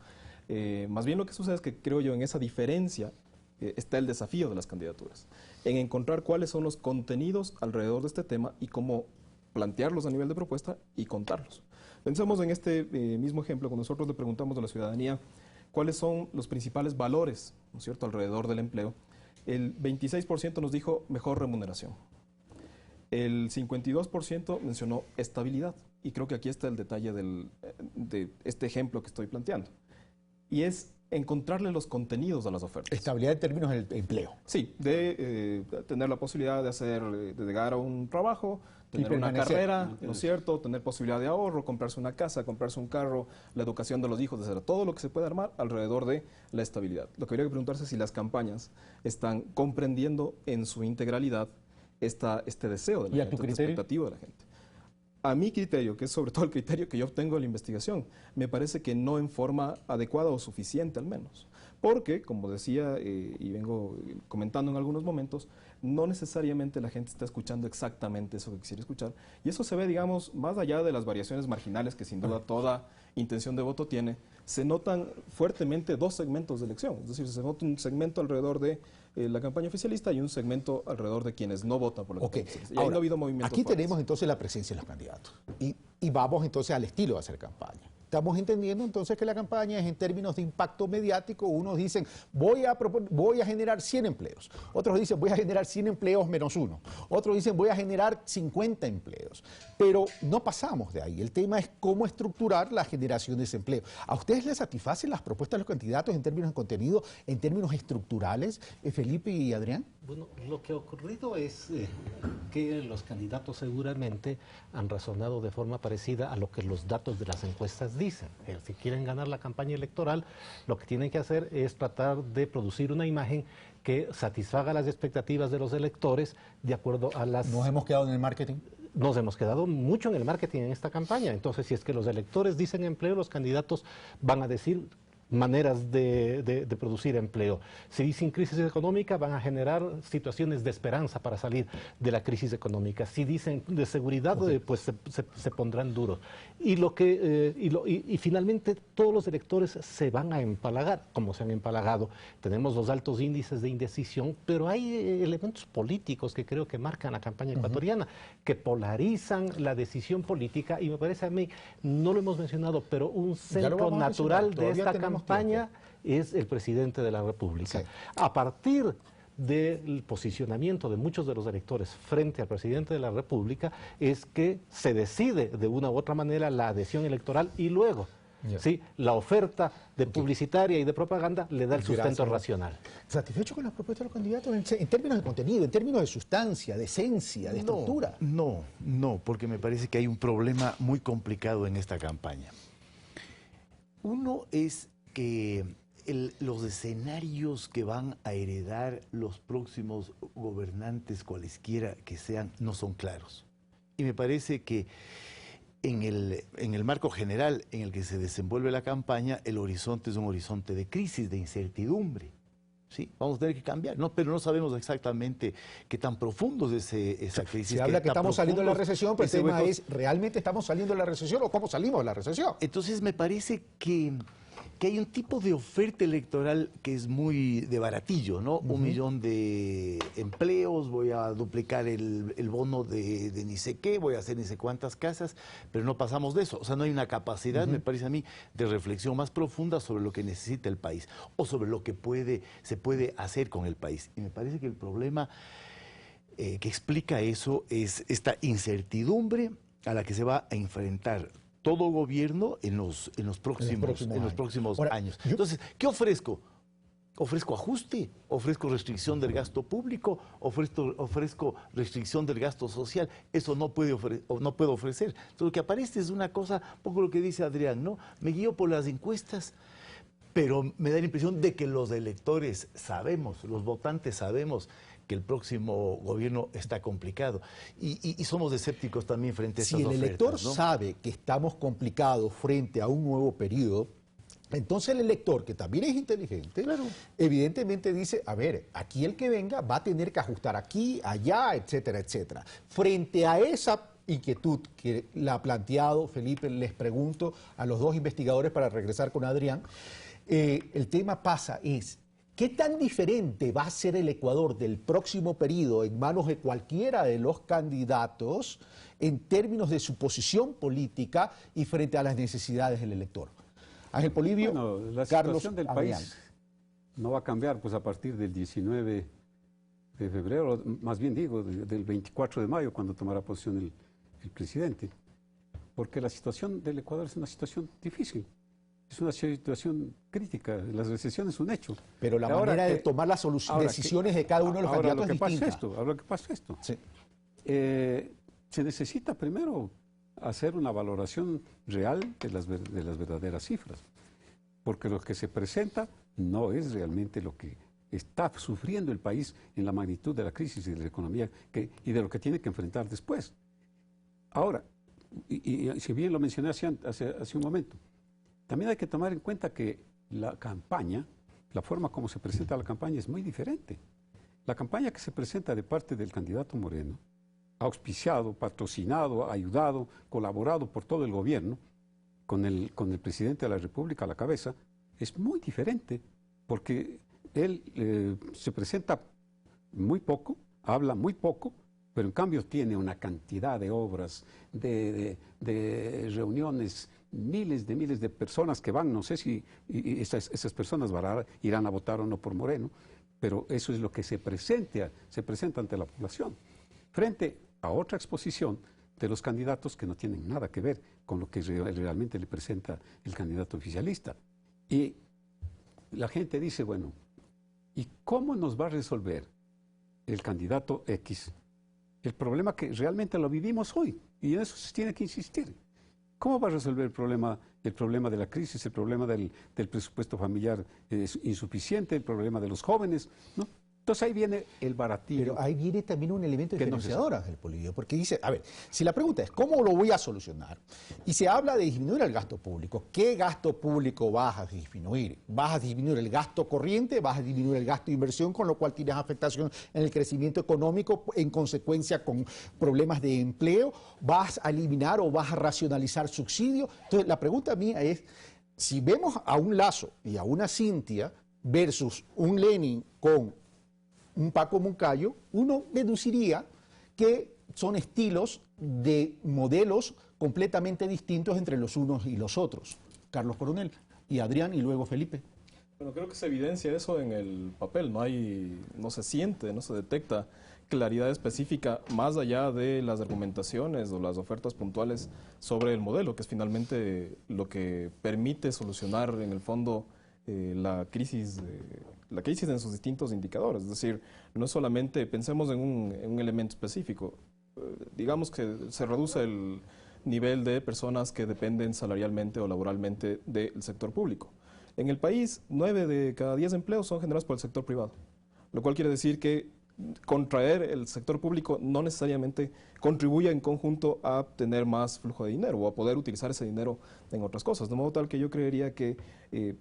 Más bien lo que sucede es que creo yo en esa diferencia está el desafío de las candidaturas, en encontrar cuáles son los contenidos alrededor de este tema y cómo plantearlos a nivel de propuesta y contarlos. Pensemos en este mismo ejemplo, cuando nosotros le preguntamos a la ciudadanía cuáles son los principales valores, ¿no es cierto?, alrededor del empleo. El 26% nos dijo mejor remuneración. El 52% mencionó estabilidad. Y creo que aquí está el detalle de este ejemplo que estoy planteando. y es encontrarle los contenidos a las ofertas. Estabilidad en términos del empleo. Sí, de tener la posibilidad de llegar a un trabajo, tener una permanecer. carrera, ¿no es cierto? Tener posibilidad de ahorro, comprarse una casa, comprarse un carro, la educación de los hijos, etcétera. Todo lo que se puede armar alrededor de la estabilidad. Lo que habría que preguntarse es si las campañas están comprendiendo en su integralidad este deseo de la gente, esta expectativa de la gente. A mi criterio, que es sobre todo el criterio que yo obtengo de la investigación, me parece que no en forma adecuada o suficiente al menos. Porque, como decía y vengo comentando en algunos momentos, no necesariamente la gente está escuchando exactamente eso que quisiera escuchar. Y eso se ve, digamos, más allá de las variaciones marginales que sin duda toda intención de voto tiene, se notan fuertemente dos segmentos de elección. Es decir, se nota un segmento alrededor de la campaña oficialista y un segmento alrededor de quienes no votan por la campaña oficialista. Y ahí no ha habido movimientos aquí fuertes. tenemos entonces la presencia de los candidatos y vamos entonces al estilo de hacer campaña. Estamos entendiendo entonces que la campaña es en términos de impacto mediático. Unos dicen, voy a generar 100 empleos. Otros dicen, voy a generar 100 empleos menos uno. Otros dicen, voy a generar 50 empleos. Pero no pasamos de ahí. El tema es cómo estructurar la generación de ese empleo. ¿A ustedes les satisfacen las propuestas de los candidatos en términos de contenido, en términos estructurales, Felipe y Adrián? Bueno, lo que ha ocurrido es que los candidatos seguramente han razonado de forma parecida a lo que los datos de las encuestas dicen. Si quieren ganar la campaña electoral, lo que tienen que hacer es tratar de producir una imagen que satisfaga las expectativas de los electores de acuerdo a las... ¿Nos hemos quedado en el marketing? Nos hemos quedado mucho en el marketing en esta campaña. Entonces, si es que los electores dicen empleo, los candidatos van a decir maneras de producir empleo. Si dicen crisis económica, van a generar situaciones de esperanza para salir de la crisis económica. Si dicen de seguridad, pues se pondrán duros. Y finalmente todos los electores se van a empalagar, como se han empalagado. Tenemos los altos índices de indecisión, pero hay elementos políticos que creo que marcan la campaña ecuatoriana, que polarizan la decisión política, y me parece a mí, no lo hemos mencionado, pero un centro natural de esta campaña es el presidente de la República. Sí. A partir del posicionamiento de muchos de los electores frente al presidente de la República es que se decide de una u otra manera la adhesión electoral y luego ¿sí? La oferta de publicitaria y de propaganda le da el sustento racional. ¿Satisfecho con las propuestas de los candidatos en términos de contenido, en términos de sustancia, de esencia, de estructura? No, porque me parece que hay un problema muy complicado en esta campaña. Uno es que los escenarios que van a heredar los próximos gobernantes, cualesquiera que sean, no son claros. Y me parece que en el marco general en el que se desenvuelve la campaña, el horizonte es un horizonte de crisis, de incertidumbre. ¿Sí? Vamos a tener que cambiar, pero no sabemos exactamente qué tan profundo es esa crisis. Se habla que estamos saliendo de la recesión, pero el tema es, ¿realmente estamos saliendo de la recesión o cómo salimos de la recesión? Entonces me parece que hay un tipo de oferta electoral que es muy de baratillo, ¿no? 1 millón de empleos, voy a duplicar el bono de ni sé qué, voy a hacer ni sé cuántas casas, pero no pasamos de eso. O sea, no hay una capacidad, me parece a mí, de reflexión más profunda sobre lo que necesita el país o sobre lo que se puede hacer con el país. Y me parece que el problema que explica eso es esta incertidumbre a la que se va a enfrentar todo gobierno en los próximos años. Entonces, ¿qué ofrezco? ¿Ofrezco ajuste? ¿Ofrezco restricción del gasto público? ¿Ofrezco restricción del gasto social? Eso no puedo ofrecer. Entonces, lo que aparece es una cosa, un poco lo que dice Adrián, ¿no? Me guío por las encuestas, pero me da la impresión de que los electores sabemos, los votantes sabemos que el próximo gobierno está complicado. Y somos escépticos también frente a estas ofertas. Si el elector sabe que estamos complicados frente a un nuevo periodo, entonces el elector, que también es inteligente, evidentemente dice, a ver, aquí el que venga va a tener que ajustar aquí, allá, etcétera, etcétera. Frente a esa inquietud que la ha planteado Felipe, les pregunto a los dos investigadores para regresar con Adrián, el tema es, ¿qué tan diferente va a ser el Ecuador del próximo periodo en manos de cualquiera de los candidatos en términos de su posición política y frente a las necesidades del elector? Ángel Polibio, bueno, la Carlos situación del Adrián. país no va a cambiar pues a partir del 19 de febrero, más bien digo, del 24 de mayo, cuando tomará posición el presidente. Porque la situación del Ecuador es una situación difícil. es una situación crítica, la recesión es un hecho. Pero la manera de tomar las decisiones de cada uno de los candidatos es distinta. Ahora lo que pasa es esto. Sí. Se necesita primero hacer una valoración real de las verdaderas cifras, porque lo que se presenta no es realmente lo que está sufriendo el país en la magnitud de la crisis y de la economía y de lo que tiene que enfrentar después. Ahora, y si bien lo mencioné hace un momento, también hay que tomar en cuenta que la campaña, la forma como se presenta la campaña es muy diferente. La campaña que se presenta de parte del candidato Moreno, auspiciado, patrocinado, ayudado, colaborado por todo el gobierno, con el presidente de la República a la cabeza, es muy diferente, porque él se presenta muy poco, habla muy poco, pero en cambio tiene una cantidad de obras, de reuniones, miles de personas que van, no sé si esas personas irán a votar o no por Moreno, pero eso es lo que se presenta ante la población, frente a otra exposición de los candidatos que no tienen nada que ver con lo que realmente le presenta el candidato oficialista. Y la gente dice, bueno, ¿y cómo nos va a resolver el candidato X el problema que realmente lo vivimos hoy? Y en eso se tiene que insistir. ¿Cómo va a resolver el problema de la crisis, el problema del presupuesto familiar insuficiente, el problema de los jóvenes, ¿no? Entonces ahí viene el baratillo. Pero ahí viene también un elemento diferenciador, Ángel Polibio, porque dice, a ver, si la pregunta es, ¿cómo lo voy a solucionar? Y se habla de disminuir el gasto público. ¿Qué gasto público vas a disminuir? ¿Vas a disminuir el gasto corriente? ¿Vas a disminuir el gasto de inversión, con lo cual tienes afectación en el crecimiento económico, en consecuencia con problemas de empleo? ¿Vas a eliminar o vas a racionalizar subsidios? Entonces, la pregunta mía es, si vemos a un Lasso y a una Cintia versus un Lenin con un Paco Moncayo, uno deduciría que son estilos de modelos completamente distintos entre los unos y los otros. Carlos Coronel y Adrián y luego Felipe. Bueno, creo que se evidencia eso en el papel, no se siente, no se detecta claridad específica más allá de las argumentaciones o las ofertas puntuales sobre el modelo, que es finalmente lo que permite solucionar en el fondo la crisis en sus distintos indicadores. Es decir, no solamente pensemos en un elemento específico, digamos que se reduce el nivel de personas que dependen salarialmente o laboralmente del sector público. En el país, 9 de cada 10 empleos son generados por el sector privado, lo cual quiere decir que contraer el sector público no necesariamente contribuye en conjunto a tener más flujo de dinero o a poder utilizar ese dinero en otras cosas. De modo tal que yo creería que,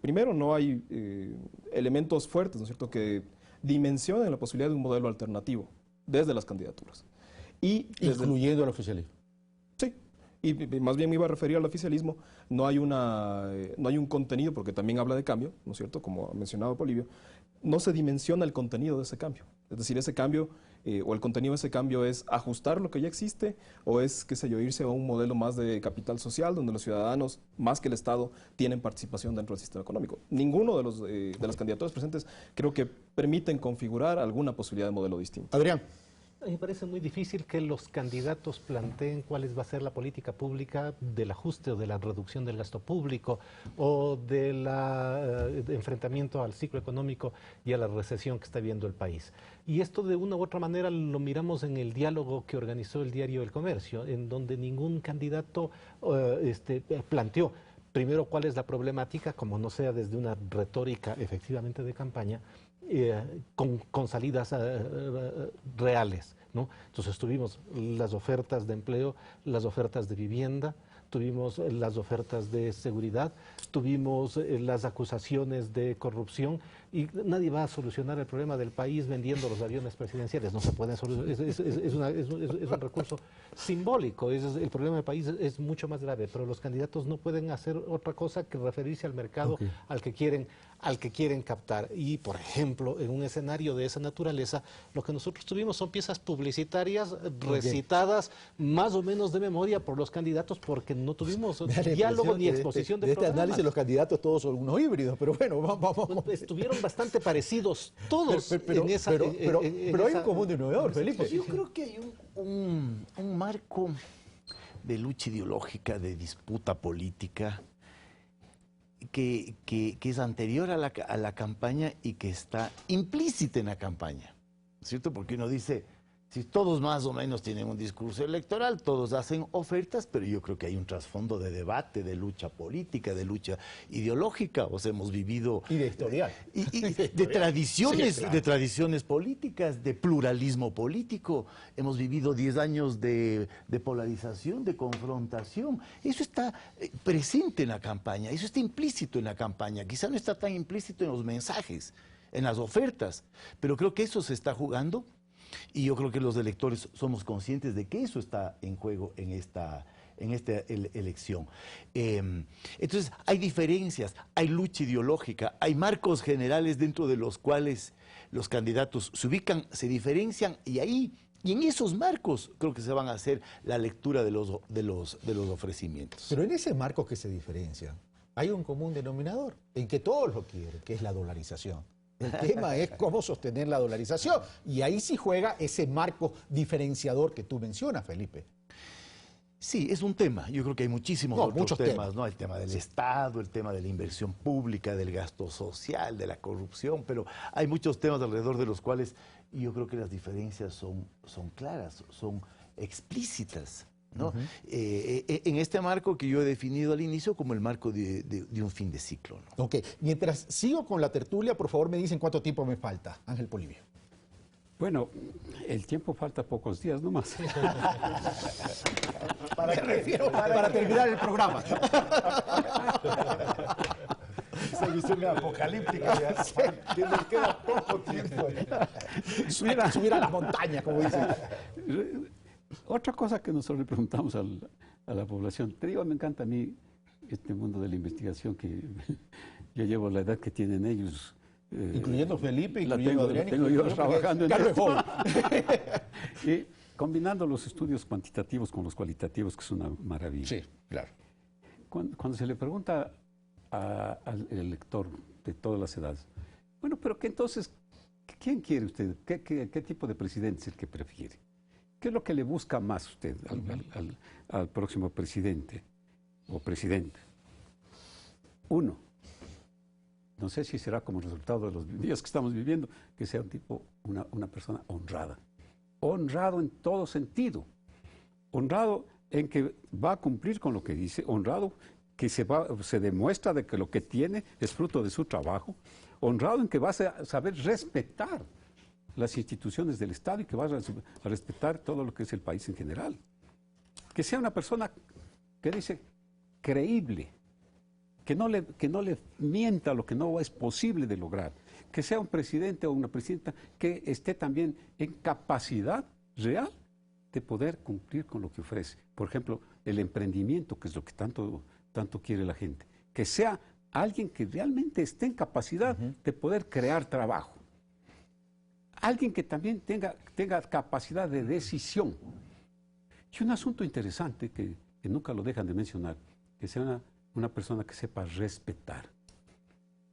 primero, no hay elementos fuertes, ¿no es cierto?, que dimensionen la posibilidad de un modelo alternativo desde las candidaturas. Incluyendo el oficialismo. Sí, y más bien me iba a referir al oficialismo. No hay un contenido, porque también habla de cambio, ¿no es cierto?, como ha mencionado Polibio. No se dimensiona el contenido de ese cambio. Es decir, ese cambio o el contenido de ese cambio es ajustar lo que ya existe o es, qué sé yo, irse a un modelo más de capital social donde los ciudadanos, más que el Estado, tienen participación dentro del sistema económico. Ninguno de las candidaturas presentes creo que permiten configurar alguna posibilidad de modelo distinto. Adrián. A mí me parece muy difícil que los candidatos planteen cuál va a ser la política pública del ajuste o de la reducción del gasto público o de enfrentamiento al ciclo económico y a la recesión que está viendo el país. Y esto de una u otra manera lo miramos en el diálogo que organizó el diario El Comercio, en donde ningún candidato planteó primero cuál es la problemática, como no sea desde una retórica efectivamente de campaña, con salidas reales, ¿no? Entonces tuvimos las ofertas de empleo, las ofertas de vivienda, tuvimos las ofertas de seguridad, tuvimos las acusaciones de corrupción y nadie va a solucionar el problema del país vendiendo los aviones presidenciales. No se puede solucionar, es un recurso simbólico. El problema del país es mucho más grave, pero los candidatos no pueden hacer otra cosa que referirse al mercado al que quieren captar. Y, por ejemplo, en un escenario de esa naturaleza, lo que nosotros tuvimos son piezas publicitarias recitadas más o menos de memoria por los candidatos, porque no tuvimos diálogo ni exposición de este análisis los candidatos todos son unos híbridos, pero bueno, vamos. Estuvieron bastante parecidos todos pero hay un común denominador, Felipe. Yo creo que hay un marco de lucha ideológica, de disputa política, que es anterior a la campaña y que está implícita en la campaña, ¿cierto? Porque uno dice, si todos más o menos tienen un discurso electoral, todos hacen ofertas, pero yo creo que hay un trasfondo de debate, de lucha política, de lucha ideológica. O sea, hemos vivido... Y de historial. De tradiciones, Sí, claro. de tradiciones políticas, de pluralismo político. Hemos vivido 10 años de polarización, de confrontación. Eso está presente en la campaña, eso está implícito en la campaña. Quizá no está tan implícito en los mensajes, en las ofertas, pero creo que eso se está jugando. Y yo creo que los electores somos conscientes de que eso está en juego en esta elección. Entonces, hay diferencias, hay lucha ideológica, hay marcos generales dentro de los cuales los candidatos se ubican, se diferencian, y en esos marcos creo que se van a hacer la lectura de los ofrecimientos. Pero en ese marco que se diferencian, hay un común denominador, en que todos lo quieren, que es la dolarización. El tema es cómo sostener la dolarización. Y ahí sí juega ese marco diferenciador que tú mencionas, Felipe. Sí, es un tema. Yo creo que hay muchísimos otros muchos temas, ¿no? El tema del Estado, el tema de la inversión pública, del gasto social, de la corrupción, pero hay muchos temas alrededor de los cuales yo creo que las diferencias son claras, son explícitas, ¿no? En este marco que yo he definido al inicio como el marco de un fin de ciclo, ¿no? Ok, mientras sigo con la tertulia, por favor me dicen cuánto tiempo me falta, Ángel Polibio. Bueno, el tiempo falta pocos días nomás. Me refiero para terminar el programa. Esa visión apocalíptica ya, que nos queda poco tiempo. Hay que subir a las montañas, como dicen. Otra cosa que nosotros le preguntamos a la población, te digo, me encanta a mí este mundo de la investigación, que yo llevo la edad que tienen ellos. Incluyendo Felipe, la incluyendo tengo, Adrián. la tengo yo trabajando en Carlos esto. Joven. Y combinando los estudios cuantitativos con los cualitativos, que es una maravilla. Sí, claro. Cuando se le pregunta al elector de todas las edades, bueno, pero que entonces, ¿quién quiere usted? ¿Qué tipo de presidente es el que prefiere? ¿Qué es lo que le busca más usted al próximo presidente o presidenta? Uno, no sé si será como resultado de los días que estamos viviendo, que sea un tipo, una persona honrada. Honrado en todo sentido. Honrado en que va a cumplir con lo que dice. Honrado que se demuestra de que lo que tiene es fruto de su trabajo. Honrado en que va a saber respetar las instituciones del Estado y que va a respetar todo lo que es el país en general. Que sea una persona que dice creíble, que no le mienta lo que no es posible de lograr, que sea un presidente o una presidenta que esté también en capacidad real de poder cumplir con lo que ofrece. Por ejemplo, el emprendimiento, que es lo que tanto quiere la gente. Que sea alguien que realmente esté en capacidad de poder crear trabajo. Alguien que también tenga capacidad de decisión. Y un asunto interesante que nunca lo dejan de mencionar, que sea una persona que sepa respetar.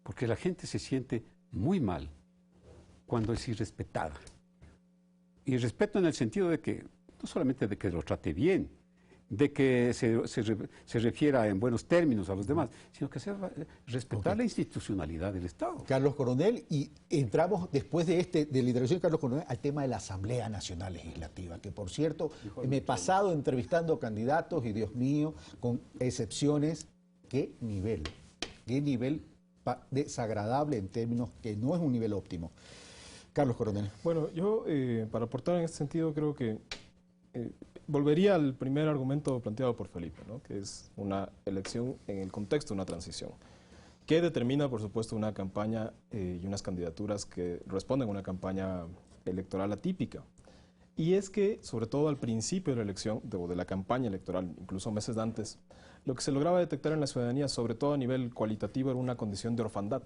Porque la gente se siente muy mal cuando es irrespetada. Y respeto en el sentido de que, no solamente de que lo trate bien, de que se refiera en buenos términos a los demás, sino que sepa respetar la institucionalidad del Estado. Carlos Coronel, y entramos después de la intervención de Carlos Coronel al tema de la Asamblea Nacional Legislativa, que por cierto, me he pasado entrevistando candidatos y Dios mío, con excepciones, qué nivel desagradable en términos que no es un nivel óptimo. Carlos Coronel. Bueno, yo para aportar en este sentido creo que volvería al primer argumento planteado por Felipe, ¿no? Que es una elección en el contexto de una transición, que determina, por supuesto, una campaña y unas candidaturas que responden a una campaña electoral atípica. Y es que, sobre todo al principio de la elección, de la campaña electoral, incluso meses antes, lo que se lograba detectar en la ciudadanía, sobre todo a nivel cualitativo, era una condición de orfandad.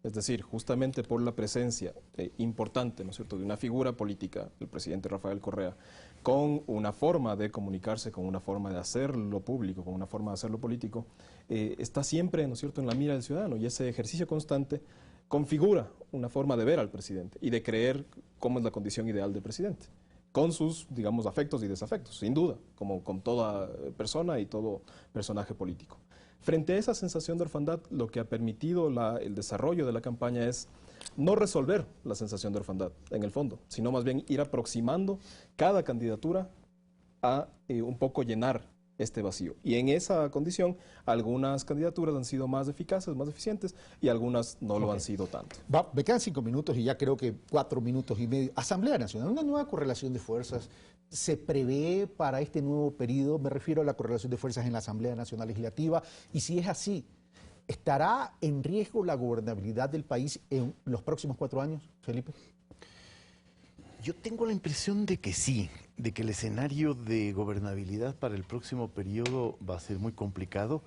Es decir, justamente por la presencia importante, ¿no es cierto?, de una figura política, el presidente Rafael Correa, con una forma de comunicarse, con una forma de hacerlo público, con una forma de hacerlo político, está siempre, ¿no es cierto?, en la mira del ciudadano, y ese ejercicio constante configura una forma de ver al presidente y de creer cómo es la condición ideal del presidente, con sus, digamos, afectos y desafectos, sin duda, como con toda persona y todo personaje político. Frente a esa sensación de orfandad, lo que ha permitido el desarrollo de la campaña es no resolver la sensación de orfandad en el fondo, sino más bien ir aproximando cada candidatura a un poco llenar este vacío. Y en esa condición, algunas candidaturas han sido más eficaces, más eficientes, y algunas no lo han sido tanto. Me quedan 5 minutos y ya creo que 4 minutos y medio. Asamblea Nacional, una nueva correlación de fuerzas. ¿Se prevé para este nuevo periodo? Me refiero a la correlación de fuerzas en la Asamblea Nacional Legislativa. Y si es así, ¿estará en riesgo la gobernabilidad del país en los próximos 4 años, Felipe? Yo tengo la impresión de que sí, de que el escenario de gobernabilidad para el próximo periodo va a ser muy complicado.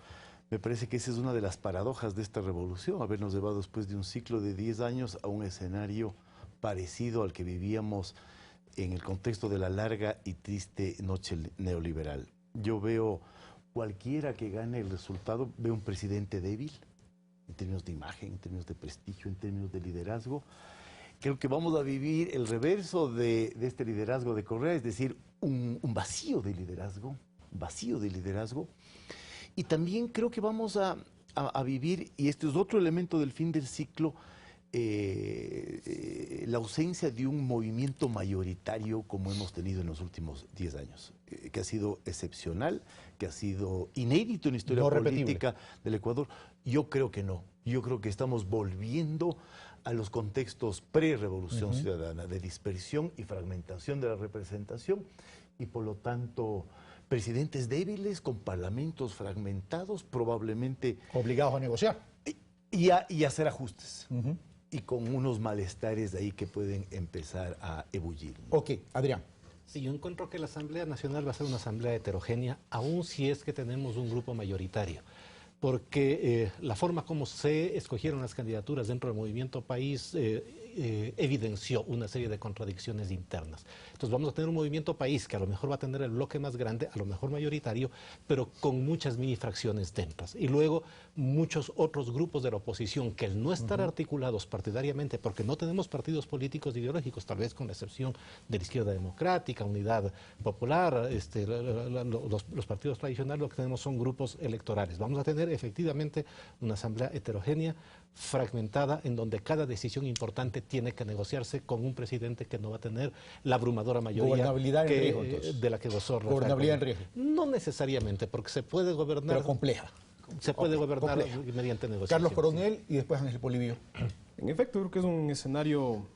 Me parece que esa es una de las paradojas de esta revolución, habernos llevado después de un ciclo de 10 años a un escenario parecido al que vivíamos en el contexto de la larga y triste noche neoliberal. Yo veo, cualquiera que gane el resultado, veo un presidente débil, en términos de imagen, en términos de prestigio, en términos de liderazgo. Creo que vamos a vivir el reverso de este liderazgo de Correa, es decir, un vacío de liderazgo, y también creo que vamos a vivir, y este es otro elemento del fin del ciclo, la ausencia de un movimiento mayoritario como hemos tenido en los últimos 10 años, que ha sido excepcional, que ha sido inédito en la historia política del Ecuador. Yo creo que no, yo creo que estamos volviendo a los contextos pre-revolución ciudadana, de dispersión y fragmentación de la representación, y por lo tanto presidentes débiles con parlamentos fragmentados, probablemente obligados a negociar y hacer ajustes, y con unos malestares ahí que pueden empezar a ebullir. Ok, Adrián. Sí, yo encuentro que la Asamblea Nacional va a ser una asamblea heterogénea, aun si es que tenemos un grupo mayoritario, porque la forma como se escogieron las candidaturas dentro del Movimiento País evidenció una serie de contradicciones internas. Entonces vamos a tener un Movimiento País que a lo mejor va a tener el bloque más grande, a lo mejor mayoritario, pero con muchas mini fracciones dentro. Y luego muchos otros grupos de la oposición que al no estar articulados partidariamente, porque no tenemos partidos políticos ideológicos, tal vez con la excepción de la Izquierda Democrática, Unidad Popular, los partidos tradicionales, lo que tenemos son grupos electorales. Vamos a tener efectivamente una asamblea heterogénea, fragmentada, en donde cada decisión importante tiene que negociarse con un presidente que no va a tener la abrumadora mayoría gobernabilidad en riesgo, de la que gozó Rafael gobernabilidad en Correa. riesgo. No necesariamente, porque se puede gobernar. Pero compleja. Se puede gobernar compleja. mediante negociación. Carlos Coronel y después Ángel Polibio. En efecto, creo que es un escenario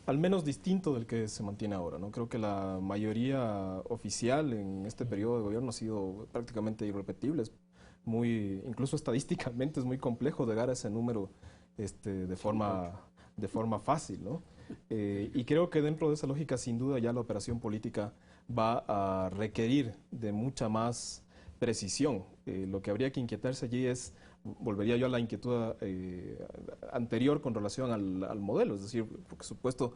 al menos distinto del que se mantiene ahora, ¿no? Creo que la mayoría oficial en este periodo de gobierno ha sido prácticamente irrepetible. Incluso estadísticamente es muy complejo llegar a ese número de forma fácil, ¿no? Y creo que dentro de esa lógica, sin duda, ya la operación política va a requerir de mucha más precisión. Lo que habría que inquietarse allí es, volvería yo a la inquietud anterior con relación al modelo, es decir, por supuesto,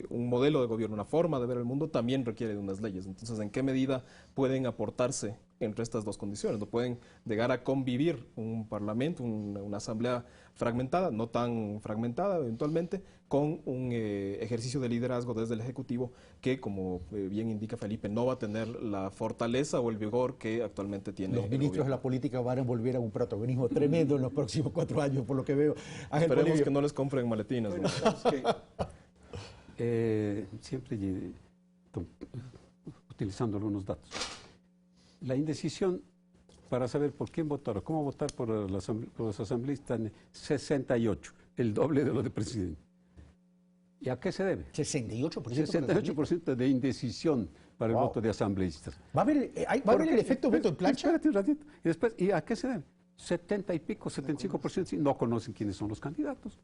un modelo de gobierno, una forma de ver el mundo también requiere de unas leyes. Entonces, ¿en qué medida pueden aportarse entre estas dos condiciones? ¿No pueden llegar a convivir un parlamento, una asamblea fragmentada, no tan fragmentada eventualmente, con un ejercicio de liderazgo desde el Ejecutivo que, como bien indica Felipe, no va a tener la fortaleza o el vigor que actualmente tiene Los ministros de la política van a volver a un protagonismo tremendo en los próximos 4 años, por lo que veo. Ángel Esperemos Polibio. que no les compren maletinas, ¿no? Siempre utilizando algunos datos. La indecisión para saber por quién votar o cómo votar por los asambleístas, 68, el doble de lo de presidente. ¿Y a qué se debe? 68%. 68% de indecisión para el voto de asambleístas. ¿Va a haber el efecto voto en plancha? Espérate un ratito. Y después, ¿y a qué se debe? 70 y pico, 75% no conocen quiénes son los candidatos.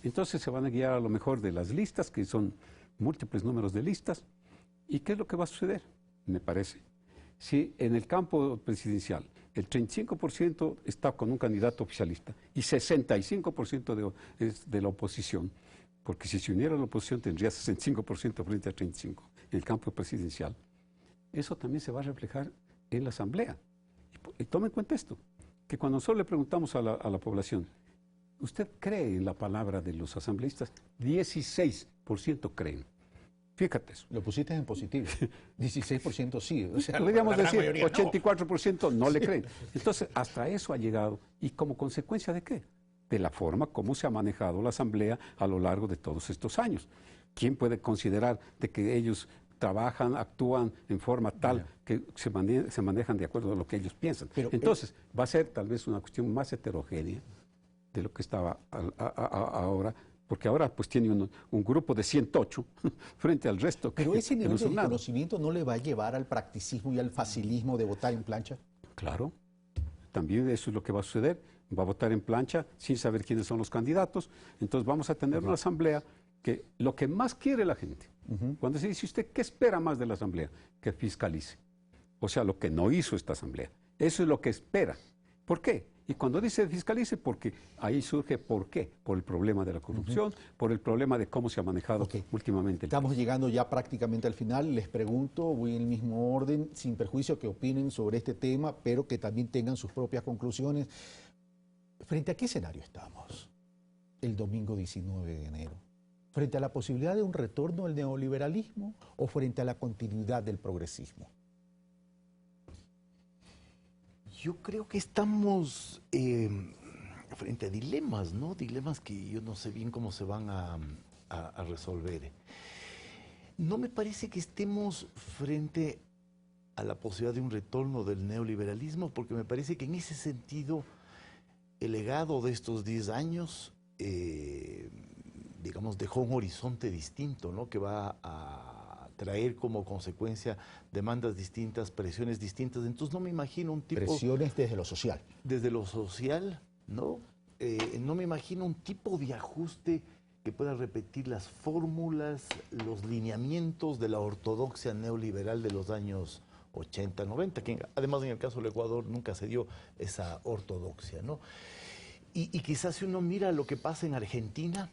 Entonces se van a guiar a lo mejor de las listas, que son múltiples números de listas. ¿Y qué es lo que va a suceder? Me parece. Si en el campo presidencial el 35% está con un candidato oficialista y 65% es de la oposición, porque si se uniera a la oposición tendría 65% frente a 35% en el campo presidencial, eso también se va a reflejar en la asamblea. Y tome en cuenta esto, que cuando nosotros le preguntamos a la población, ¿usted cree en la palabra de los asambleístas? 16% creen. Fíjate eso. Lo pusiste en positivo. 16% sí. O sea, Podríamos la gran decir, mayoría no. 84% no le creen. Entonces, hasta eso ha llegado. ¿Y como consecuencia de qué? De la forma como se ha manejado la Asamblea a lo largo de todos estos años. ¿Quién puede considerar de que ellos trabajan, actúan en forma tal que se manejan de acuerdo a lo que ellos piensan? Pero, entonces, va a ser tal vez una cuestión más heterogénea de lo que estaba ahora, porque ahora pues tiene un grupo de 108 frente al resto. Pero ese que nivel no de son nada. desconocimiento no le va a llevar al practicismo y al facilismo de votar en plancha. Claro, también eso es lo que va a suceder. Va a votar en plancha sin saber quiénes son los candidatos. Entonces vamos a tener una asamblea que lo que más quiere la gente, cuando se dice usted, ¿qué espera más de la asamblea? Que fiscalice. O sea, lo que no hizo esta asamblea. Eso es lo que espera. ¿Por qué? Y cuando dice fiscalice, porque ahí surge ¿por qué? Por el problema de la corrupción, por el problema de cómo se ha manejado últimamente. Estamos llegando ya prácticamente al final. Les pregunto, voy en el mismo orden, sin perjuicio que opinen sobre este tema, pero que también tengan sus propias conclusiones. ¿Frente a qué escenario estamos el domingo 19 de enero? ¿Frente a la posibilidad de un retorno al neoliberalismo o frente a la continuidad del progresismo? Yo creo que estamos frente a dilemas, ¿no? Dilemas que yo no sé bien cómo se van a resolver. No me parece que estemos frente a la posibilidad de un retorno del neoliberalismo, porque me parece que en ese sentido el legado de estos 10 años, digamos, dejó un horizonte distinto, ¿no? Que va a traer como consecuencia demandas distintas, presiones distintas. Entonces no me imagino un tipo... Presiones desde lo social. Desde lo social, ¿no? No me imagino un tipo de ajuste que pueda repetir las fórmulas, los lineamientos de la ortodoxia neoliberal de los años 80, 90, que además en el caso del Ecuador nunca se dio esa ortodoxia, ¿no? Y quizás si uno mira lo que pasa en Argentina,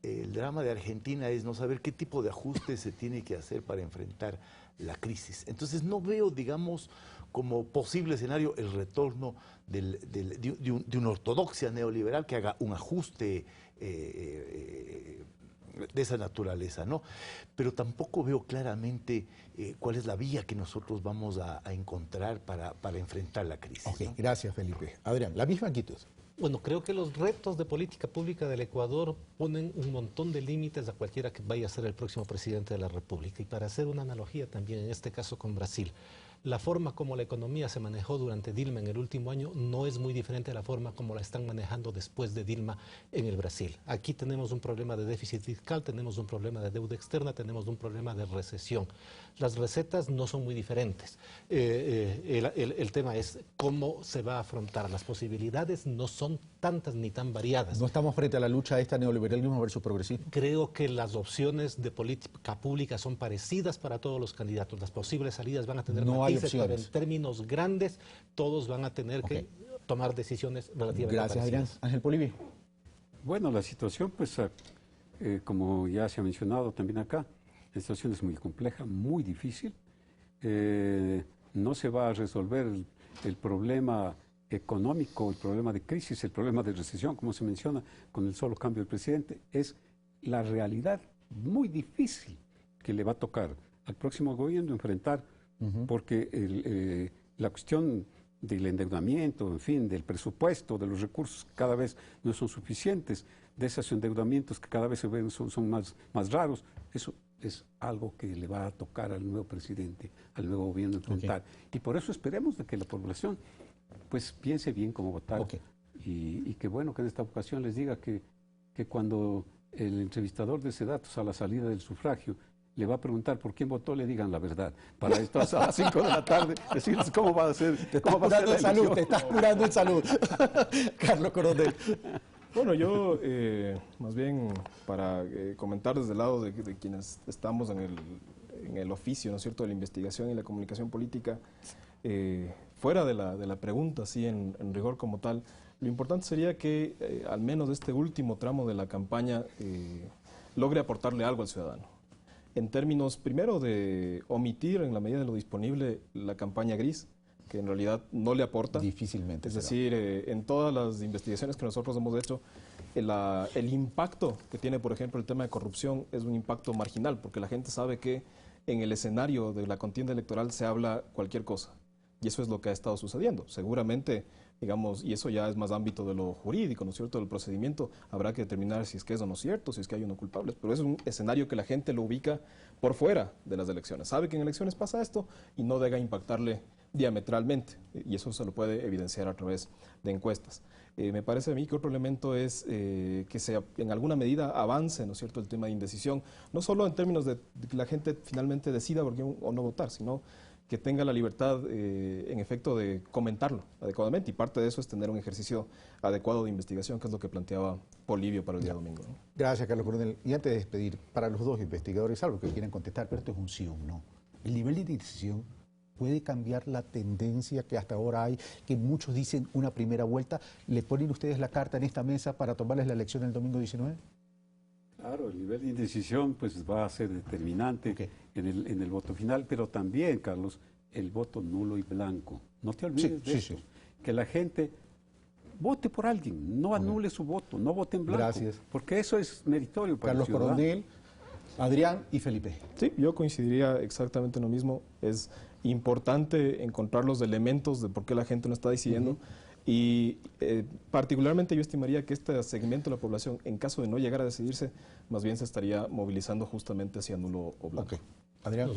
el drama de Argentina es no saber qué tipo de ajuste se tiene que hacer para enfrentar la crisis. Entonces no veo, digamos, como posible escenario el retorno de una ortodoxia neoliberal que haga un ajuste de esa naturaleza, ¿no? Pero tampoco veo claramente cuál es la vía que nosotros vamos a encontrar para enfrentar la crisis. Ok, ¿no? gracias Felipe. Adrián, la misma actitud. Bueno, creo que los retos de política pública del Ecuador ponen un montón de límites a cualquiera que vaya a ser el próximo presidente de la República. Y para hacer una analogía también, en este caso con Brasil, la forma como la economía se manejó durante Dilma en el último año no es muy diferente a la forma como la están manejando después de Dilma en el Brasil. Aquí tenemos un problema de déficit fiscal, tenemos un problema de deuda externa, tenemos un problema de recesión. Las recetas no son muy diferentes. El tema es cómo se va a afrontar. Las posibilidades no son tantas ni tan variadas. No estamos frente a la lucha de esta neoliberalismo versus progresismo. Creo que las opciones de política pública son parecidas para todos los candidatos. Las posibles salidas van a tener No hay matices, pero opciones. en términos grandes todos van a tener que tomar decisiones relativamente Gracias, Adrián. parecidas. Ángel Polivi. Bueno, la situación, pues, como ya se ha mencionado también acá, la situación es muy compleja, muy difícil. No se va a resolver el problema económico, el problema de crisis, el problema de recesión, como se menciona, con el solo cambio del presidente. Es la realidad muy difícil que le va a tocar al próximo gobierno enfrentar, porque la cuestión del endeudamiento, en fin, del presupuesto, de los recursos que cada vez no son suficientes, de esos endeudamientos que cada vez se ven son más raros, eso es algo que le va a tocar al nuevo presidente, al nuevo gobierno enfrentar. Y por eso esperemos de que la población pues piense bien cómo votar y que bueno que en esta ocasión les diga que cuando el entrevistador de datos a la salida del sufragio le va a preguntar por quién votó, le digan la verdad. Para esto a las 5 de la tarde, decirles cómo va a ser. Te estás curando en salud, te estás curando en salud. Carlos Coronel. Bueno, yo más bien para comentar desde el lado de quienes estamos en el oficio, ¿no es cierto?, de la investigación y la comunicación política, fuera de la pregunta, sí, en rigor como tal, lo importante sería que al menos este último tramo de la campaña logre aportarle algo al ciudadano. En términos, primero, de omitir en la medida de lo disponible la campaña gris, que en realidad no le aporta. Difícilmente. Es será. decir, en todas las investigaciones que nosotros hemos hecho, el impacto que tiene, por ejemplo, el tema de corrupción es un impacto marginal, porque la gente sabe que en el escenario de la contienda electoral se habla cualquier cosa. Y eso es lo que ha estado sucediendo. Seguramente, digamos, y eso ya es más ámbito de lo jurídico, ¿no es cierto?, del procedimiento, habrá que determinar si es que es o no cierto, si es que hay o no culpables, pero es un escenario que la gente lo ubica por fuera de las elecciones. Sabe que en elecciones pasa esto y no debe impactarle diametralmente, y eso se lo puede evidenciar a través de encuestas. Me parece a mí que otro elemento es que se en alguna medida avance, ¿no es cierto?, el tema de indecisión, no solo en términos de que la gente finalmente decida por quién o no votar, sino que tenga la libertad, en efecto, de comentarlo adecuadamente, y parte de eso es tener un ejercicio adecuado de investigación, que es lo que planteaba Polibio para el día domingo, ¿no? Gracias, Carlos Coronel. Y antes de despedir, para los dos investigadores, algo que quieran contestar, pero esto es un sí o un no. El nivel de indecisión puede cambiar la tendencia que hasta ahora hay, que muchos dicen una primera vuelta. ¿Le ponen ustedes la carta en esta mesa para tomarles la elección el domingo 19? Claro, el nivel de indecisión pues va a ser determinante en el voto final, pero también, Carlos, el voto nulo y blanco. No te olvides de esto, que la gente vote por alguien, no anule su voto, no vote en blanco. Gracias. Porque eso es meritorio para Carlos el ciudadano. Coronel, Adrián y Felipe. Sí, yo coincidiría exactamente en lo mismo. Es importante encontrar los elementos de por qué la gente no está decidiendo. Y particularmente yo estimaría que este segmento de la población, en caso de no llegar a decidirse, más bien se estaría movilizando justamente hacia nulo o blanco. Adrián.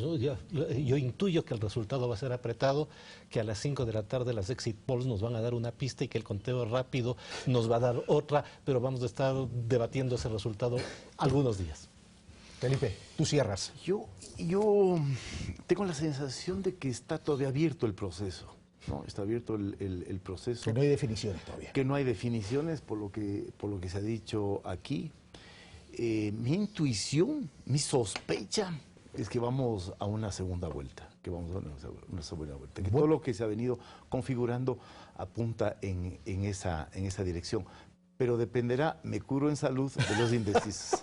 Yo intuyo que el resultado va a ser apretado, que a las 5 de la tarde las exit polls nos van a dar una pista y que el conteo rápido nos va a dar otra, pero vamos a estar debatiendo ese resultado algunos días. Felipe, tú cierras. Yo tengo la sensación de que está todavía abierto el proceso. No, está abierto el proceso. Que no hay definiciones todavía. Que no hay definiciones por lo que se ha dicho aquí. Mi intuición, mi sospecha es que vamos a una segunda vuelta. Que todo lo que se ha venido configurando apunta en esa dirección. Pero dependerá, me curo en salud, de los indecisos.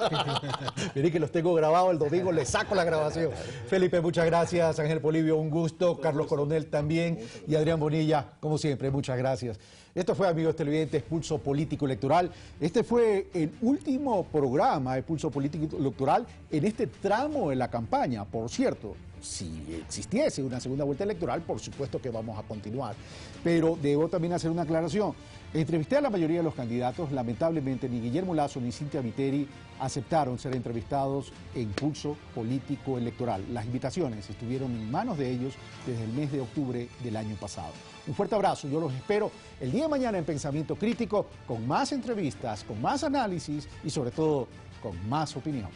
Miren que los tengo grabados el domingo, les saco la grabación. Felipe, muchas gracias. Ángel Polibio, un gusto. Carlos Coronel también. Y Adrián Bonilla, como siempre, muchas gracias. Esto fue, amigos televidentes, Pulso Político Electoral. Este fue el último programa de Pulso Político Electoral en este tramo de la campaña. Por cierto, si existiese una segunda vuelta electoral, por supuesto que vamos a continuar. Pero debo también hacer una aclaración. Entrevisté a la mayoría de los candidatos. Lamentablemente, ni Guillermo Lasso ni Cintia Viteri aceptaron ser entrevistados en Pulso Político Electoral. Las invitaciones estuvieron en manos de ellos desde el mes de octubre del año pasado. Un fuerte abrazo. Yo los espero el día de mañana en Pensamiento Crítico, con más entrevistas, con más análisis y sobre todo con más opinión.